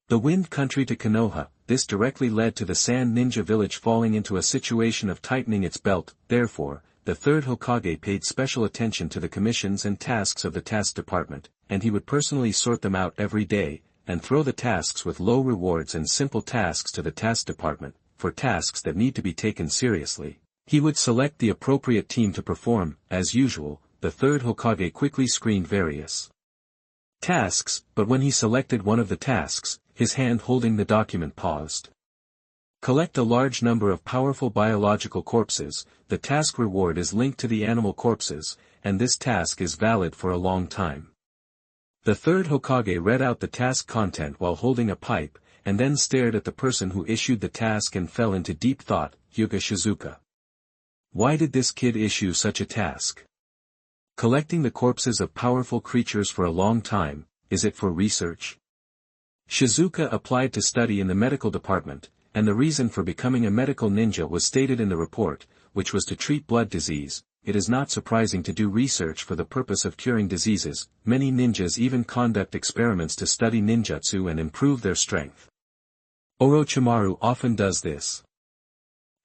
the Wind Country to Konoha. This directly led to the Sand Ninja Village falling into a situation of tightening its belt. Therefore, the third Hokage paid special attention to the commissions and tasks of the task department, and he would personally sort them out every day, and throw the tasks with low rewards and simple tasks to the task department. For tasks that need to be taken seriously, he would select the appropriate team to perform. As usual, the third Hokage quickly screened various tasks, but when he selected one of the tasks, his hand holding the document paused. Collect a large number of powerful biological corpses. The task reward is linked to the animal corpses, and this task is valid for a long time. The third Hokage read out the task content while holding a pipe, and then stared at the person who issued the task and fell into deep thought. Hyuga Shizuka. Why did this kid issue such a task? Collecting the corpses of powerful creatures for a long time, is it for research? Shizuka applied to study in the medical department, and the reason for becoming a medical ninja was stated in the report, which was to treat blood disease. It is not surprising to do research for the purpose of curing diseases. Many ninjas even conduct experiments to study ninjutsu and improve their strength. Orochimaru often does this.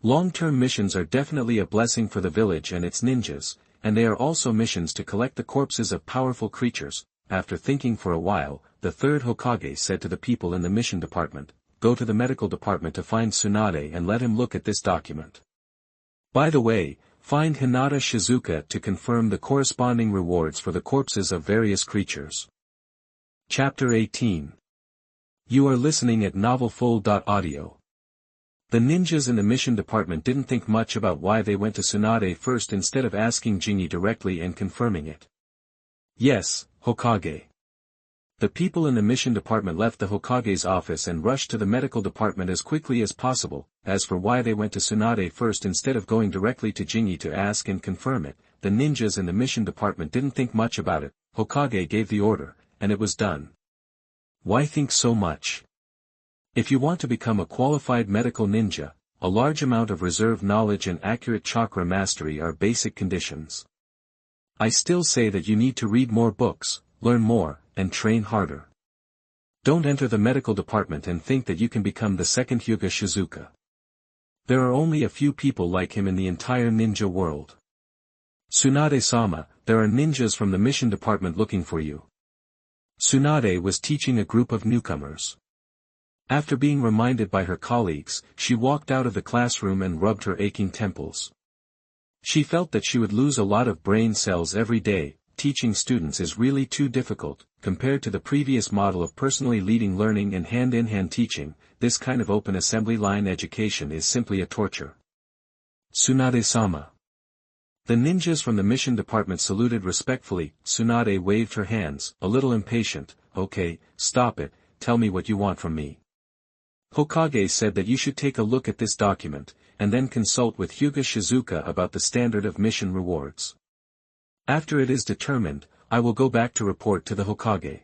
Long-term missions are definitely a blessing for the village and its ninjas, and they are also missions to collect the corpses of powerful creatures. After thinking for a while, the third Hokage said to the people in the mission department, "Go to the medical department to find Tsunade and let him look at this document. By the way, find Hinata Shizuka to confirm the corresponding rewards for the corpses of various creatures." Chapter 18. You are listening at novelfull.audio. The ninjas in the mission department didn't think much about why they went to Tsunade first instead of asking Jinyi directly and confirming it. "Yes, Hokage." The people in the mission department left the Hokage's office and rushed to the medical department as quickly as possible. As for why they went to Tsunade first instead of going directly to Jinyi to ask and confirm it, the ninjas in the mission department didn't think much about it. Hokage gave the order, and it was done. Why think so much? If you want to become a qualified medical ninja, a large amount of reserve knowledge and accurate chakra mastery are basic conditions. I still say that you need to read more books, learn more, and train harder. Don't enter the medical department and think that you can become the second Hyuga Shizuka. There are only a few people like him in the entire ninja world. Tsunade-sama, there are ninjas from the mission department looking for you. Tsunade was teaching a group of newcomers. After being reminded by her colleagues, she walked out of the classroom and rubbed her aching temples. She felt that she would lose a lot of brain cells every day. Teaching students is really too difficult. Compared to the previous model of personally leading learning and hand-in-hand teaching, this kind of open assembly line education is simply a torture. Tsunade-sama. The ninjas from the mission department saluted respectfully. Tsunade waved her hands, a little impatient. "Okay, stop it, tell me what you want from me." Hokage said that you should take a look at this document, and then consult with Hyuga Shizuka about the standard of mission rewards. After it is determined, I will go back to report to the Hokage.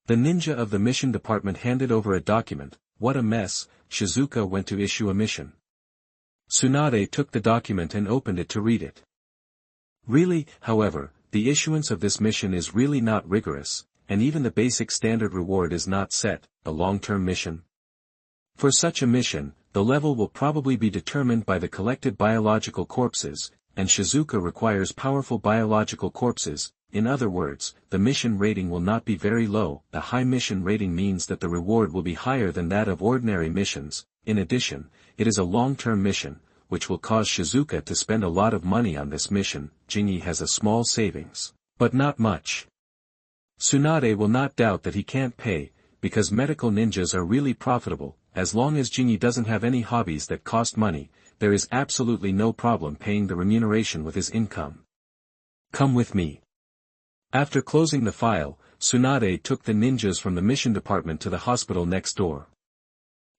The ninja of the mission department handed over a document. What a mess. Shizuka went to issue a mission. Tsunade took the document and opened it to read it. Really, however, the issuance of this mission is really not rigorous, and even the basic standard reward is not set. A long-term mission. For such a mission, the level will probably be determined by the collected biological corpses, and Shizuka requires powerful biological corpses. In other words, the mission rating will not be very low. A high mission rating means that the reward will be higher than that of ordinary missions. In addition, it is a long-term mission, which will cause Shizuka to spend a lot of money on this mission. Jinyi has a small savings, but not much. Tsunade will not doubt that he can't pay, because medical ninjas are really profitable. As long as Jinyi doesn't have any hobbies that cost money, there is absolutely no problem paying the remuneration with his income. Come with me. After closing the file, Tsunade took the ninjas from the mission department to the hospital next door.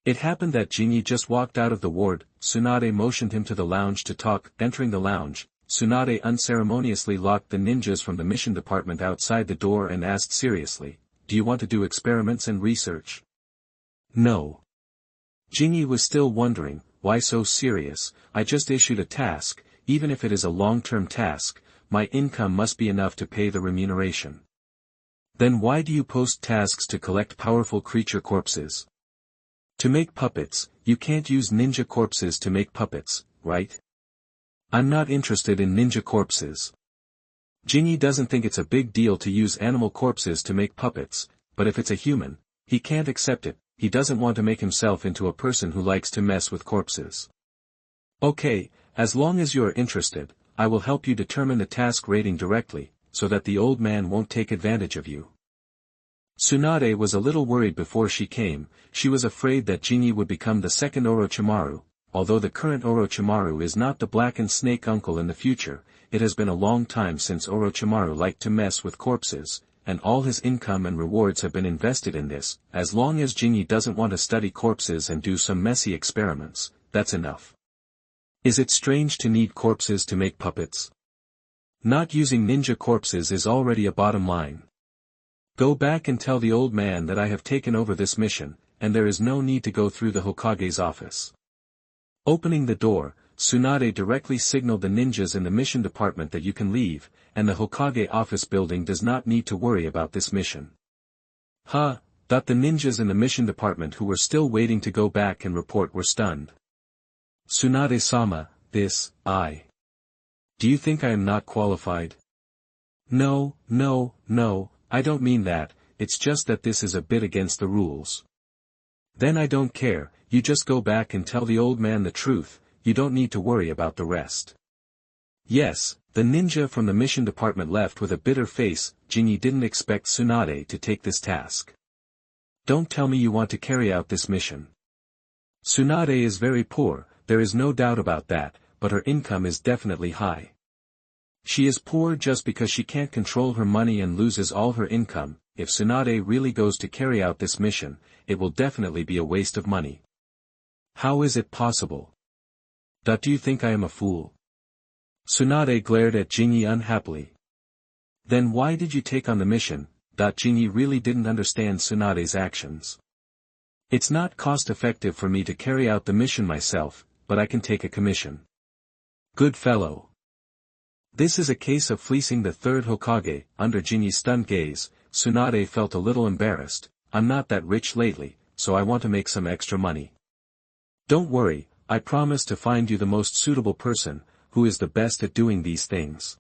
It happened that Jinyi just walked out of the ward. Tsunade motioned him to the lounge to talk. Entering the lounge, Tsunade unceremoniously locked the ninjas from the mission department outside the door and asked seriously, "Do you want to do experiments and research?" "No." Jinyi was still wondering, why so serious? "I just issued a task. Even if it is a long-term task, my income must be enough to pay the remuneration." "Then why do you post tasks to collect powerful creature corpses?" "To make puppets. You can't use ninja corpses to make puppets, right?" "I'm not interested in ninja corpses." Jinyi doesn't think it's a big deal to use animal corpses to make puppets, but if it's a human, he can't accept it. He doesn't want to make himself into a person who likes to mess with corpses. "Okay, as long as you are interested, I will help you determine the task rating directly, so that the old man won't take advantage of you." Tsunade was a little worried before she came. She was afraid that Jinyi would become the second Orochimaru. Although the current Orochimaru is not the blackened snake uncle in the future, it has been a long time since Orochimaru liked to mess with corpses, and all his income and rewards have been invested in this. As long as Jinyi doesn't want to study corpses and do some messy experiments, that's enough. Is it strange to need corpses to make puppets? Not using ninja corpses is already a bottom line. Go back and tell the old man that I have taken over this mission, and there is no need to go through the Hokage's office. Opening the door, Tsunade directly signaled the ninjas in the mission department that you can leave, and the Hokage office building does not need to worry about this mission. The ninjas in the mission department who were still waiting to go back and report were stunned. Tsunade-sama, I. Do you think I am not qualified? No, no, no, I don't mean that, it's just that this is a bit against the rules. Then I don't care, you just go back and tell the old man the truth, you don't need to worry about the rest. Yes, the ninja from the mission department left with a bitter face. Jinyi didn't expect Tsunade to take this task. Don't tell me you want to carry out this mission. Tsunade is very poor, there is no doubt about that, but her income is definitely high. She is poor just because she can't control her money and loses all her income. If Tsunade really goes to carry out this mission, it will definitely be a waste of money. How is it possible? Do you think I am a fool? Tsunade glared at Jinyi unhappily. Then why did you take on the mission? Jinyi really didn't understand Tsunade's actions. It's not cost-effective for me to carry out the mission myself, but I can take a commission. Good fellow. This is a case of fleecing the third Hokage. Under Jinyi's stunned gaze, Tsunade felt a little embarrassed. I'm not that rich lately, so I want to make some extra money. Don't worry, I promise to find you the most suitable person, who is the best at doing these things.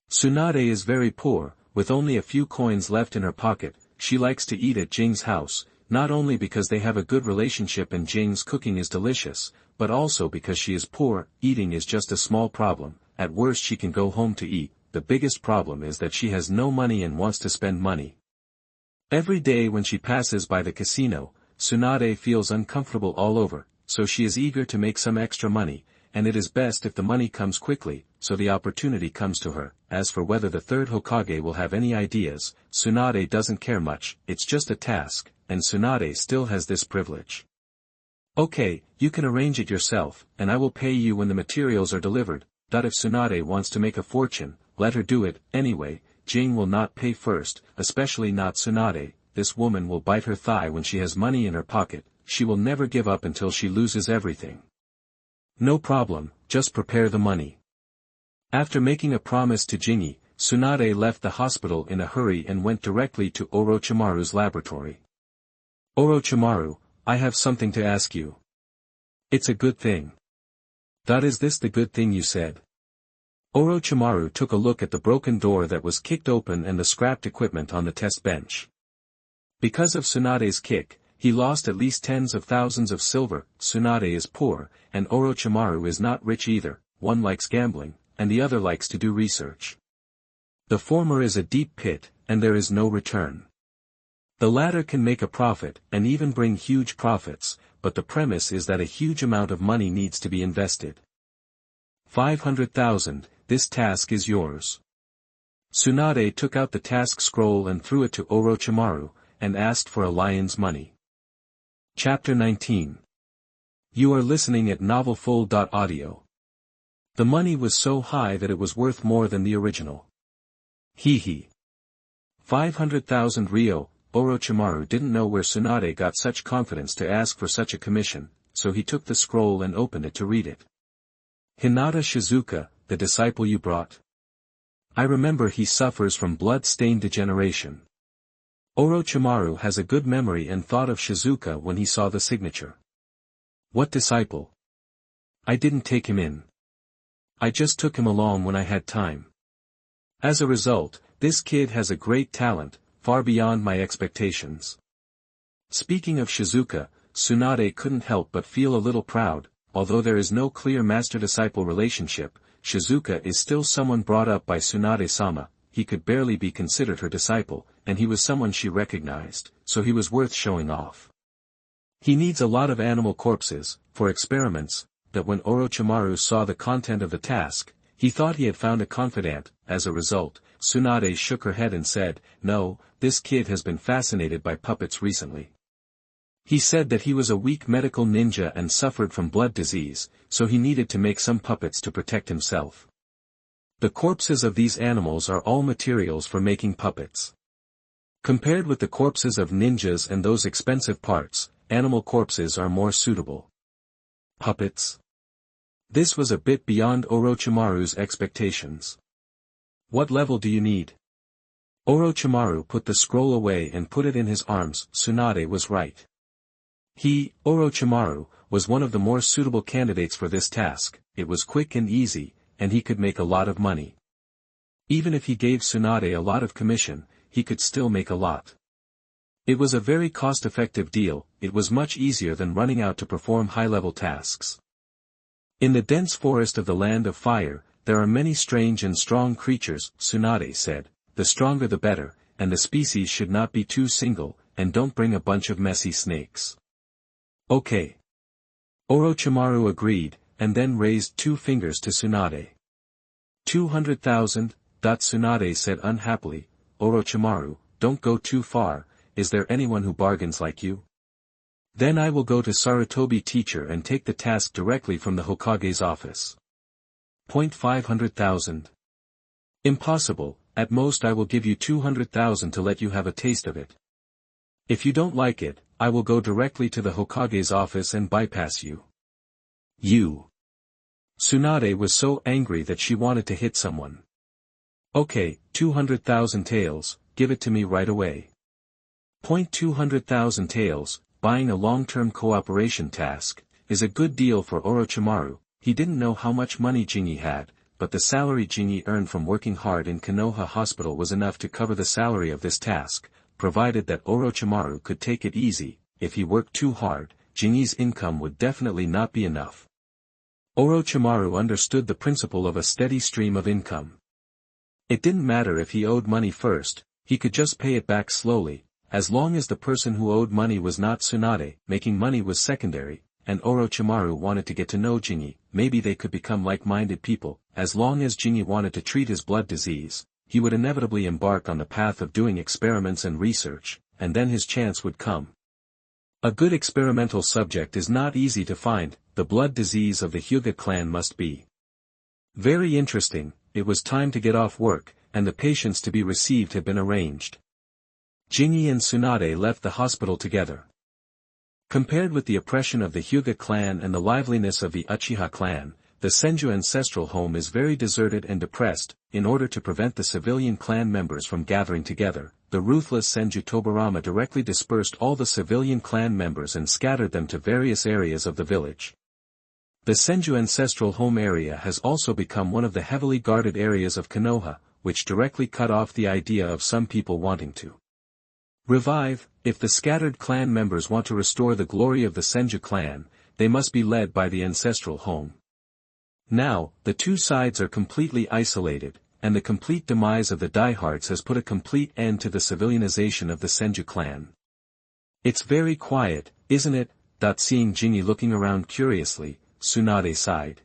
Tsunade is very poor, with only a few coins left in her pocket. She likes to eat at Jing's house, not only because they have a good relationship and Jing's cooking is delicious, but also because she is poor. Eating is just a small problem, at worst she can go home to eat. The biggest problem is that she has no money and wants to spend money. Every day when she passes by the casino, Tsunade feels uncomfortable all over, so she is eager to make some extra money, and it is best if the money comes quickly, so the opportunity comes to her. As for whether the third Hokage will have any ideas, Tsunade doesn't care much, it's just a task, and Tsunade still has this privilege. Okay, you can arrange it yourself, and I will pay you when the materials are delivered. If Tsunade wants to make a fortune, let her do it. Anyway, Jing will not pay first, especially not Tsunade. This woman will bite her thigh when she has money in her pocket. She will never give up until she loses everything. No problem, just prepare the money. After making a promise to Jinyi, Tsunade left the hospital in a hurry and went directly to Orochimaru's laboratory. Orochimaru, I have something to ask you. It's a good thing. Is this the good thing you said? Orochimaru took a look at the broken door that was kicked open and the scrapped equipment on the test bench. Because of Tsunade's kick, he lost at least tens of thousands of silver. Tsunade is poor, and Orochimaru is not rich either. One likes gambling, and the other likes to do research. The former is a deep pit, and there is no return. The latter can make a profit, and even bring huge profits, but the premise is that a huge amount of money needs to be invested. 500,000, this task is yours. Tsunade took out the task scroll and threw it to Orochimaru, and asked for a lion's money. Chapter 19. You are listening at novelfull.audio. The money was so high that it was worth more than the original. Hee. 500,000 ryo. Orochimaru didn't know where Tsunade got such confidence to ask for such a commission, so he took the scroll and opened it to read it. Hinata Shizuka, the disciple you brought? I remember he suffers from blood-stained degeneration. Orochimaru has a good memory and thought of Shizuka when he saw the signature. What disciple? I didn't take him in. I just took him along when I had time. As a result, this kid has a great talent, far beyond my expectations. Speaking of Shizuka, Tsunade couldn't help but feel a little proud. Although there is no clear master-disciple relationship, Shizuka is still someone brought up by Tsunade-sama. He could barely be considered her disciple, and he was someone she recognized, so he was worth showing off. He needs a lot of animal corpses, for experiments. That when Orochimaru saw the content of the task, he thought he had found a confidant. As a result, Tsunade shook her head and said, no, this kid has been fascinated by puppets recently. He said that he was a weak medical ninja and suffered from blood disease, so he needed to make some puppets to protect himself. The corpses of these animals are all materials for making puppets. Compared with the corpses of ninjas and those expensive parts, animal corpses are more suitable. Puppets? This was a bit beyond Orochimaru's expectations. What level do you need? Orochimaru put the scroll away and put it in his arms. Tsunade was right. He, Orochimaru, was one of the more suitable candidates for this task. It was quick and easy, and he could make a lot of money. Even if he gave Tsunade a lot of commission, he could still make a lot. It was a very cost-effective deal. It was much easier than running out to perform high-level tasks. In the dense forest of the Land of Fire, there are many strange and strong creatures, Tsunade said. The stronger the better, and the species should not be too single, and don't bring a bunch of messy snakes. Okay. Orochimaru agreed, and then raised 2 fingers to Tsunade. 200,000, Tsunade said unhappily. Orochimaru, don't go too far. Is there anyone who bargains like you? Then I will go to Sarutobi teacher and take the task directly from the Hokage's office. 500,000. Impossible. At most I will give you 200,000 to let you have a taste of it. If you don't like it, I will go directly to the Hokage's office and bypass you. You. Tsunade was so angry that she wanted to hit someone. Okay, 200,000 taels, give it to me right away. 200,000 taels, buying a long-term cooperation task, is a good deal for Orochimaru. He didn't know how much money Jingi had, but the salary Jingi earned from working hard in Konoha Hospital was enough to cover the salary of this task, provided that Orochimaru could take it easy. If he worked too hard, Jingi's income would definitely not be enough. Orochimaru understood the principle of a steady stream of income. It didn't matter if he owed money first, he could just pay it back slowly, as long as the person who owed money was not Tsunade. Making money was secondary, and Orochimaru wanted to get to know Jingi. Maybe they could become like-minded people. As long as Jingi wanted to treat his blood disease, he would inevitably embark on the path of doing experiments and research, and then his chance would come. A good experimental subject is not easy to find. The blood disease of the Hyuga clan must be very interesting. It was time to get off work, and the patients to be received had been arranged. Jingi and Tsunade left the hospital together. Compared with the oppression of the Hyuga clan and the liveliness of the Uchiha clan, the Senju ancestral home is very deserted and depressed. In order to prevent the civilian clan members from gathering together, the ruthless Senju Tobirama directly dispersed all the civilian clan members and scattered them to various areas of the village. The Senju ancestral home area has also become one of the heavily guarded areas of Konoha, which directly cut off the idea of some people wanting to revive. If the scattered clan members want to restore the glory of the Senju clan, they must be led by the ancestral home. Now, the two sides are completely isolated, and the complete demise of the diehards has put a complete end to the civilianization of the Senju clan. It's very quiet, isn't it? Seeing Jingi looking around curiously, Tsunade sighed.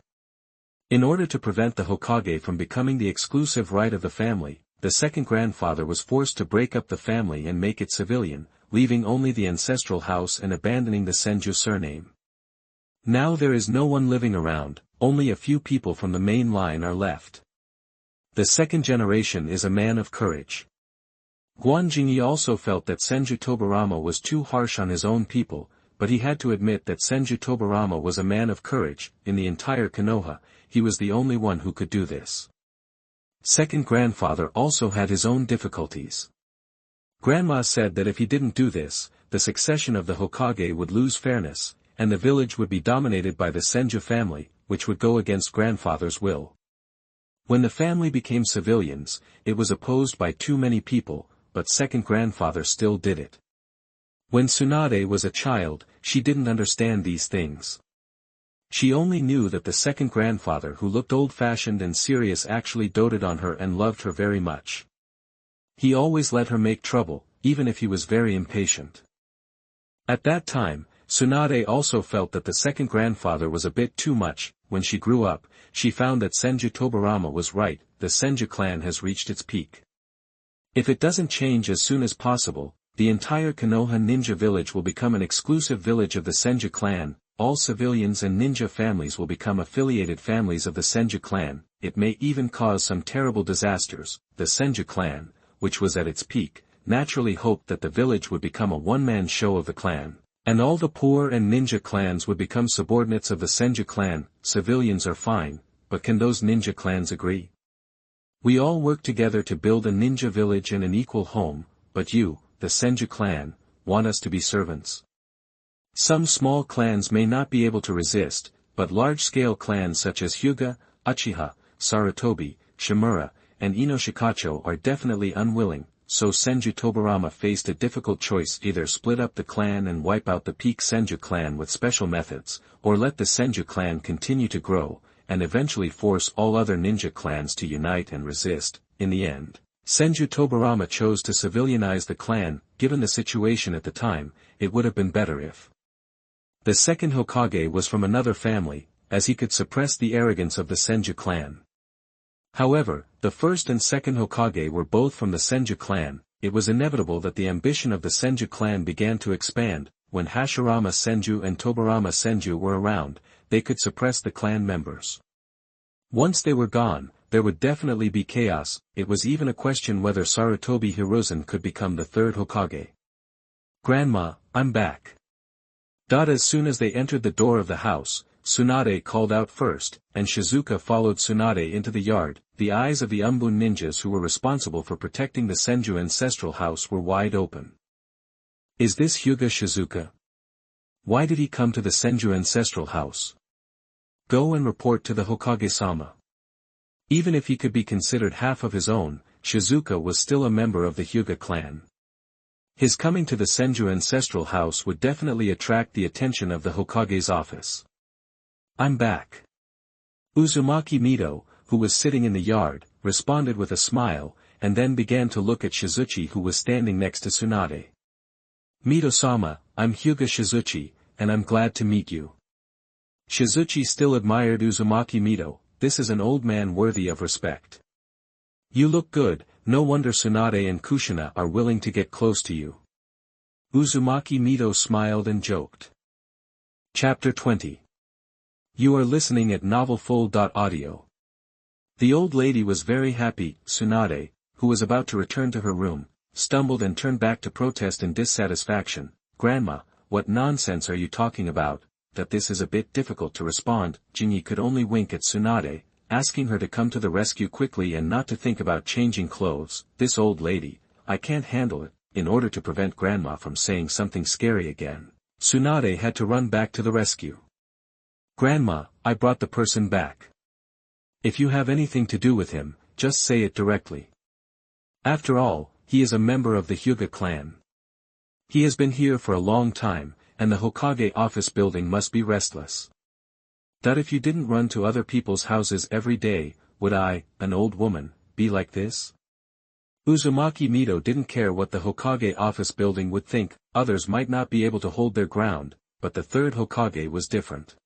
In order to prevent the Hokage from becoming the exclusive right of the family, the second grandfather was forced to break up the family and make it civilian, leaving only the ancestral house and abandoning the Senju surname. Now there is no one living around, only a few people from the main line are left. The second generation is a man of courage. Jingi also felt that Senju Tobirama was too harsh on his own people, but he had to admit that Senju Tobirama was a man of courage. In the entire Konoha, he was the only one who could do this. Second grandfather also had his own difficulties. Grandma said that if he didn't do this, the succession of the Hokage would lose fairness, and the village would be dominated by the Senju family, which would go against grandfather's will. When the family became civilians, it was opposed by too many people, but second grandfather still did it. When Tsunade was a child, she didn't understand these things. She only knew that the second grandfather who looked old-fashioned and serious actually doted on her and loved her very much. He always let her make trouble, even if he was very impatient. At that time, Tsunade also felt that the second grandfather was a bit too much. When she grew up, she found that Senju Tobirama was right. The Senju clan has reached its peak. If it doesn't change as soon as possible, the entire Konoha ninja village will become an exclusive village of the Senju clan. All civilians and ninja families will become affiliated families of the Senju clan. It may even cause some terrible disasters. The Senju clan, which was at its peak, naturally hoped that the village would become a one-man show of the clan, and all the poor and ninja clans would become subordinates of the Senju clan. Civilians are fine, but can those ninja clans agree? We all work together to build a ninja village and an equal home, but you, the Senju clan, want us to be servants. Some small clans may not be able to resist, but large-scale clans such as Hyuga, Uchiha, Sarutobi, Shimura, and Inoshikacho are definitely unwilling, so Senju Tobarama faced a difficult choice: either split up the clan and wipe out the peak Senju clan with special methods, or let the Senju clan continue to grow, and eventually force all other ninja clans to unite and resist. In the end, Senju Tobarama chose to civilianize the clan. Given the situation at the time, it would have been better if the second Hokage was from another family, as he could suppress the arrogance of the Senju clan. However, the first and second Hokage were both from the Senju clan. It was inevitable that the ambition of the Senju clan began to expand. When Hashirama Senju and Tobarama Senju were around, they could suppress the clan members. Once they were gone, there would definitely be chaos. It was even a question whether Sarutobi Hiruzen could become the third Hokage. "Grandma, I'm back." As soon as they entered the door of the house, Tsunade called out first, and Shizuka followed Tsunade into the yard. The eyes of the Umbun ninjas who were responsible for protecting the Senju ancestral house were wide open. Is this Hyuga Shizuka? Why did he come to the Senju ancestral house? Go and report to the Hokage-sama. Even if he could be considered half of his own, Shizuka was still a member of the Hyuga clan. His coming to the Senju ancestral house would definitely attract the attention of the Hokage's office. "I'm back." Uzumaki Mito, who was sitting in the yard, responded with a smile, and then began to look at Shizuchi, who was standing next to Tsunade. "Mito-sama, I'm Hyuga Shizuchi, and I'm glad to meet you." Shizuchi still admired Uzumaki Mito. This is an old man worthy of respect. "You look good, no wonder Tsunade and Kushina are willing to get close to you." Uzumaki Mito smiled and joked. Chapter 20. You are listening at novelfull.audio. The old lady was very happy. Tsunade, who was about to return to her room, stumbled and turned back to protest in dissatisfaction. "Grandma, what nonsense are you talking about?" That this is a bit difficult to respond. Jinyi could only wink at Tsunade, asking her to come to the rescue quickly and not to think about changing clothes. "This old lady, I can't handle it." In order to prevent Grandma from saying something scary again, Tsunade had to run back to the rescue. "Grandma, I brought the person back. If you have anything to do with him, just say it directly. After all, he is a member of the Hyuga clan. He has been here for a long time, and the Hokage office building must be restless. That if you didn't run to other people's houses every day, would I, an old woman, be like this?" Uzumaki Mito didn't care what the Hokage office building would think. Others might not be able to hold their ground, but the third Hokage was different.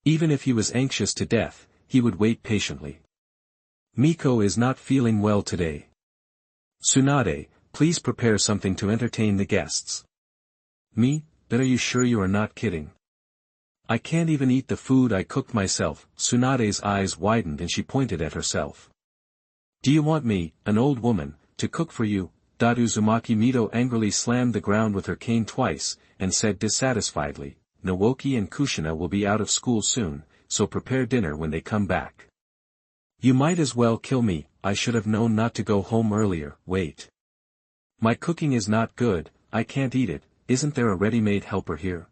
Even if he was anxious to death, he would wait patiently. "Miko is not feeling well today. Tsunade, please prepare something to entertain the guests." "Me? But are you sure you are not kidding? I can't even eat the food I cooked myself." Tsunade's eyes widened and she pointed at herself. "Do you want me, an old woman, to cook for you?" Uzumaki Mito angrily slammed the ground with her cane twice, and said dissatisfiedly, "Naoki and Kushina will be out of school soon, so prepare dinner when they come back." "You might as well kill me. I should have known not to go home earlier." "Wait. My cooking is not good, I can't eat it. Isn't there a ready-made helper here?"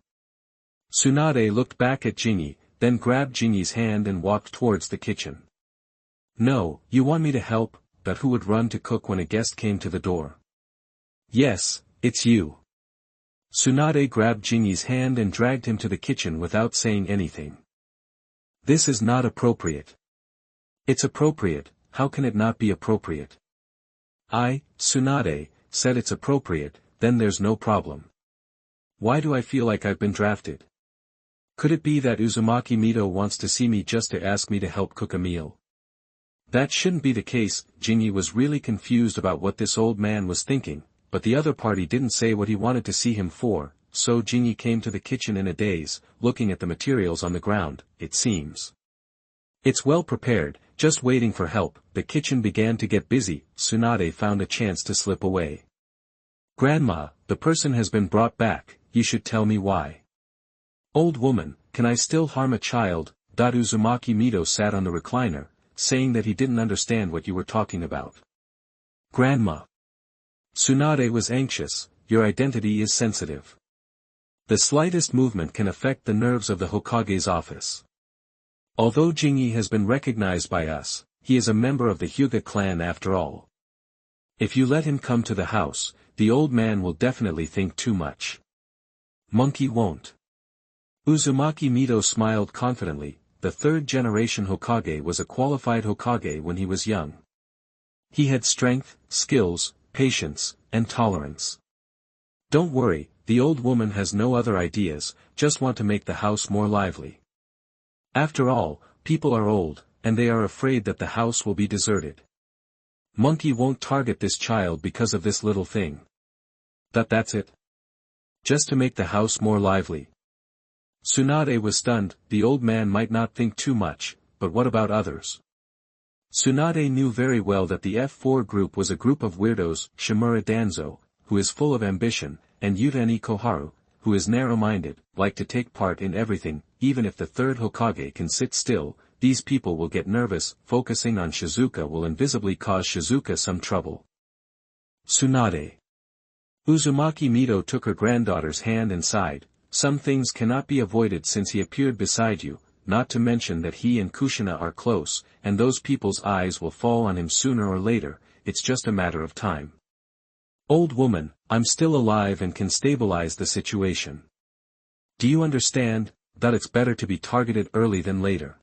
Tsunade looked back at Jinyi, then grabbed Jinyi's hand and walked towards the kitchen. "No, you want me to help?" But who would run to cook when a guest came to the door? "Yes, it's you." Tsunade grabbed Jinyi's hand and dragged him to the kitchen without saying anything. "This is not appropriate." "It's appropriate. How can it not be appropriate?" Tsunade, said it's appropriate, then there's no problem. Why do I feel like I've been drafted? Could it be that Uzumaki Mito wants to see me just to ask me to help cook a meal? That shouldn't be the case. Jinyi was really confused about what this old man was thinking, but the other party didn't say what he wanted to see him for, so Jinyi came to the kitchen in a daze, looking at the materials on the ground. "It seems it's well prepared, just waiting for help." The kitchen began to get busy. Tsunade found a chance to slip away. "Grandma, the person has been brought back. You should tell me why." "Old woman, can I still harm a child?" Uzumaki Mito sat on the recliner, saying that he didn't understand what you were talking about. "Grandma." Tsunade was anxious. "Your identity is sensitive. The slightest movement can affect the nerves of the Hokage's office. Although Jingyi has been recognized by us, he is a member of the Hyuga clan after all. If you let him come to the house, the old man will definitely think too much. Monkey won't. Uzumaki Mito smiled confidently. The third-generation Hokage was a qualified Hokage when he was young. He had strength, skills, patience, and tolerance. Don't worry, the old woman has no other ideas, just want to make the house more lively. After all, people are old, and they are afraid that the house will be deserted. Monkey won't target this child because of this little thing. That's it? Just to make the house more lively. Tsunade was stunned. The old man might not think too much, but what about others? Tsunade knew very well that the F4 group was a group of weirdos, Shimura Danzo, who is full of ambition, and Yutani Koharu, who is narrow-minded, like to take part in everything. Even if the third Hokage can sit still, these people will get nervous. Focusing on Shizuka will invisibly cause Shizuka some trouble. Tsunade. Uzumaki Mito took her granddaughter's hand and sighed. Some things cannot be avoided since he appeared beside you, not to mention that he and Kushina are close, and those people's eyes will fall on him sooner or later. It's just a matter of time. Old woman, I'm still alive and can stabilize the situation. Do you understand that it's better to be targeted early than later?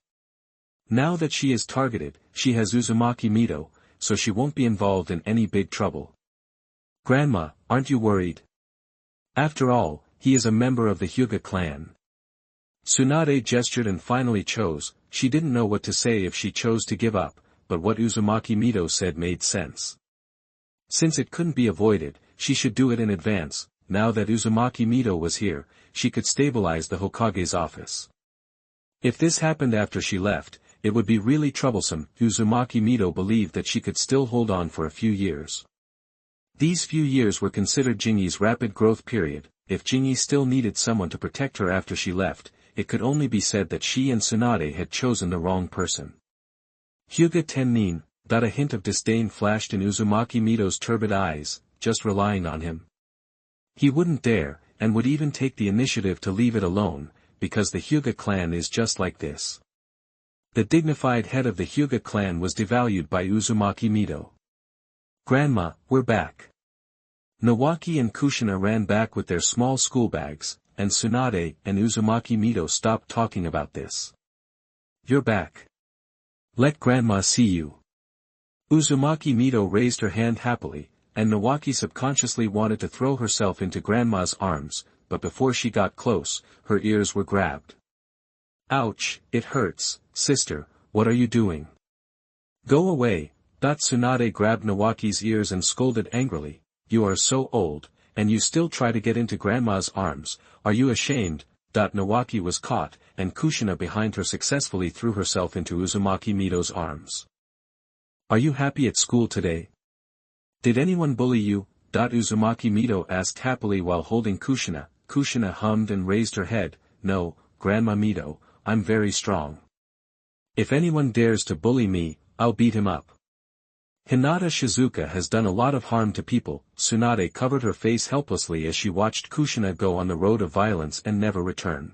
Now that she is targeted, she has Uzumaki Mito, so she won't be involved in any big trouble. Grandma, aren't you worried? After all, he is a member of the Hyuga clan. Tsunade gestured and finally chose. She didn't know what to say if she chose to give up, but what Uzumaki Mito said made sense. Since it couldn't be avoided, she should do it in advance. Now that Uzumaki Mito was here, she could stabilize the Hokage's office. If this happened after she left, it would be really troublesome. Uzumaki Mito believed that she could still hold on for a few years. These few years were considered Jingyi's rapid growth period. If Jingyi still needed someone to protect her after she left, it could only be said that she and Tsunade had chosen the wrong person. Hyuga Tennin, that a hint of disdain flashed in Uzumaki Mito's turbid eyes, just relying on him. He wouldn't dare, and would even take the initiative to leave it alone, because the Hyuga clan is just like this. The dignified head of the Hyuga clan was devalued by Uzumaki Mito. Grandma, we're back. Nawaki and Kushina ran back with their small school bags, and Tsunade and Uzumaki Mito stopped talking about this. You're back. Let Grandma see you. Uzumaki Mito raised her hand happily, and Nawaki subconsciously wanted to throw herself into Grandma's arms, but before she got close, her ears were grabbed. Ouch, it hurts, sister, what are you doing? Go away. Tsunade grabbed Nawaki's ears and scolded angrily. You are so old, and you still try to get into Grandma's arms, are you ashamed? Nawaki was caught, and Kushina behind her successfully threw herself into Uzumaki Mito's arms. Are you happy at school today? Did anyone bully you? Uzumaki Mito asked happily while holding Kushina. Kushina hummed and raised her head. No, Grandma Mito, I'm very strong. If anyone dares to bully me, I'll beat him up. Hinata Shizuka has done a lot of harm to people. Tsunade covered her face helplessly as she watched Kushina go on the road of violence and never return.